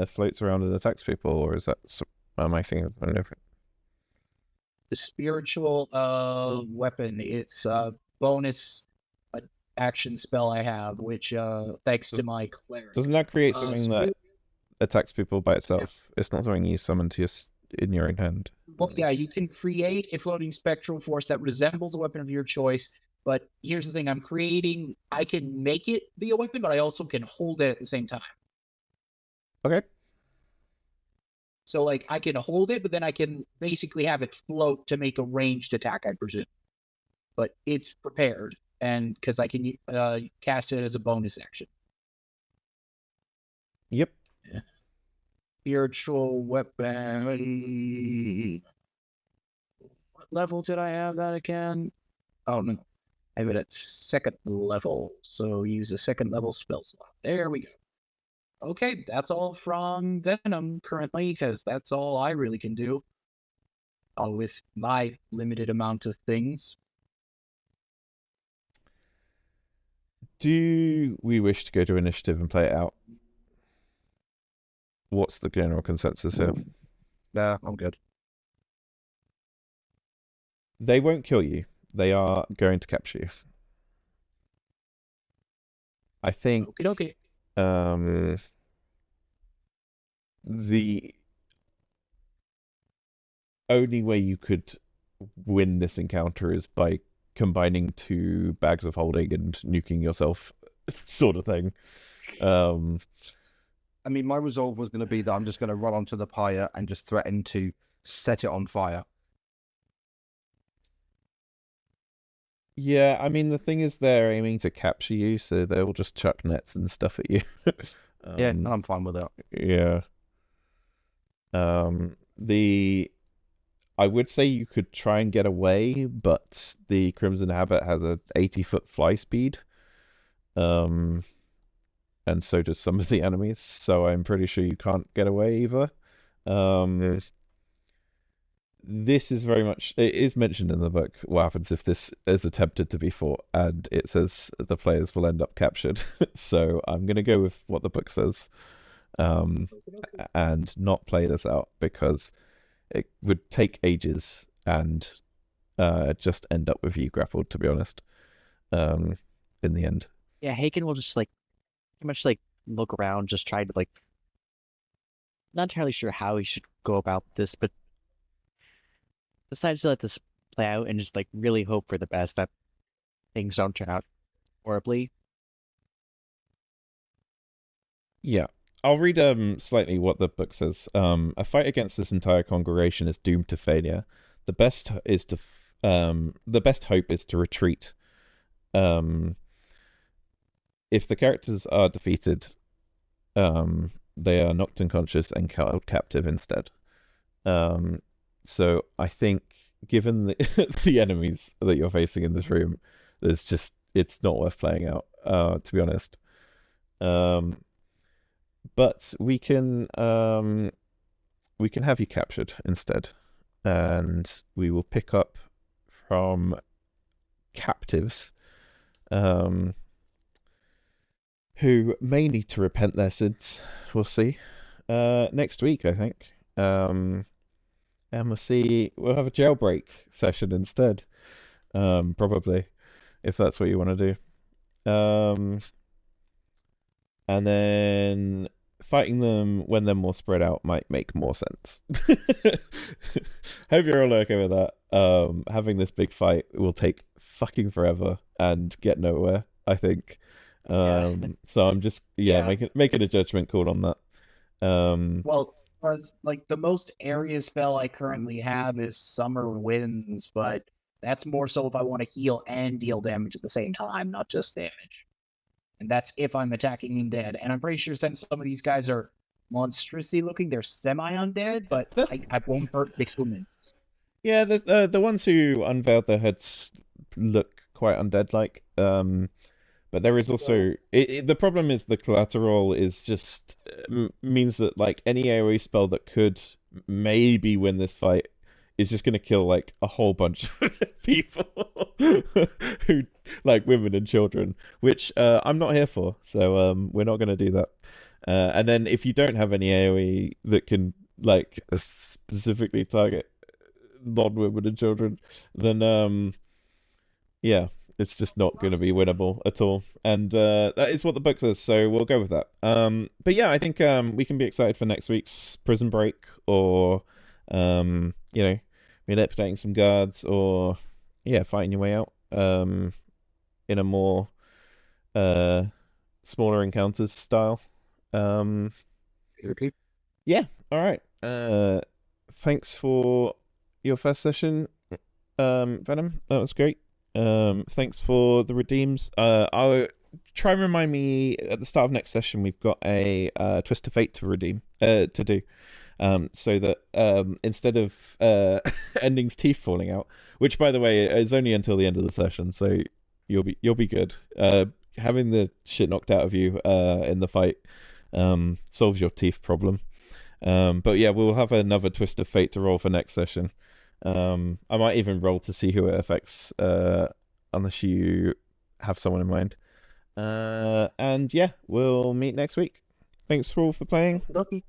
floats around and attacks people, or is that... Am I thinking of something different? The spiritual weapon, it's a bonus action spell I have, which thanks to my cleric. Doesn't that create something that attacks people by itself? It's not something you summon to in your own hand. Well, yeah, you can create a floating spectral force that resembles a weapon of your choice, but here's the thing, I can make it be a weapon, but I also can hold it at the same time. Okay. So, like, I can hold it, but then I can basically have it float to make a ranged attack, I presume. But it's prepared, and because I can cast it as a bonus action. Yep. Spiritual weapon. What level did I have that again? Oh, no. I have it at 2nd level, so use a 2nd level spell slot. There we go. Okay, that's all from Venom currently, because that's all I really can do. With my limited amount of things. Do we wish to go to initiative and play it out? What's the general consensus here? Yeah, I'm good. They won't kill you. They are going to capture you. I think Okay. the only way you could win this encounter is by combining 2 bags of holding and nuking yourself, sort of thing. I mean, my resolve was going to be that I'm just going to run onto the pyre and just threaten to set it on fire. Yeah, I mean, the thing is they're aiming to capture you, so they'll just chuck nets and stuff at you. Yeah, and I'm fine with that. Yeah. I would say you could try and get away, but the Crimson Habit has a 80-foot fly speed. And so does some of the enemies, so I'm pretty sure you can't get away either. This is very much, it is mentioned in the book what happens if this is attempted to be fought, and it says the players will end up captured. So I'm going to go with what the book says, and not play this out, because it would take ages and just end up with you grappled, to be honest, in the end. Yeah, Hagen will just pretty much look around, just try to not entirely sure how he should go about this, but decides to let this play out and just really hope for the best, that things don't turn out horribly. Yeah. I'll read slightly what the book says. A fight against this entire congregation is doomed to failure. The best hope is to retreat. If the characters are defeated, they are knocked unconscious and held captive instead. So I think, given the enemies that you're facing in this room, it's not worth playing out, to be honest. But we can have you captured instead, and we will pick up from captives, who may need to repent their sins. We'll see. Next week, I think. And we'll have a jailbreak session instead. Probably, if that's what you want to do. And then fighting them when they're more spread out might make more sense. Hope you're all okay with that. Having this big fight will take fucking forever and get nowhere, I think. So I'm just making a judgment call on that. Well, as the most area spell I currently have is Summer Winds, but that's more so if I want to heal and deal damage at the same time, not just damage. And that's if I'm attacking undead. And I'm pretty sure since some of these guys are monstrously looking, they're semi-undead, but I won't hurt big humans. Yeah, there's the ones who unveiled their heads look quite undead-like. But there is also the problem is the collateral is just means that any AoE spell that could maybe win this fight is just going to kill a whole bunch of people who women and children, which I'm not here for. So we're not going to do that. And then if you don't have any AoE that can specifically target non-women and children, then it's just not going to be winnable at all. And that is what the book says, so we'll go with that. But yeah, I think we can be excited for next week's Prison Break, or manipulating some guards, or fighting your way out in a more smaller encounters style. Okay. Yeah, all right. Thanks for your first session, Venom. That was great. Thanks for the redeems. I'll try and remind me at the start of next session. We've got a Twist of Fate to redeem, to do, so that instead of Ending's teeth falling out, which by the way is only until the end of the session, so you'll be good. Having the shit knocked out of you in the fight solves your teeth problem. But yeah, we'll have another Twist of Fate to roll for next session. I might even roll to see who it affects, unless you have someone in mind. And yeah, we'll meet next week. Thanks for all for playing. Lucky.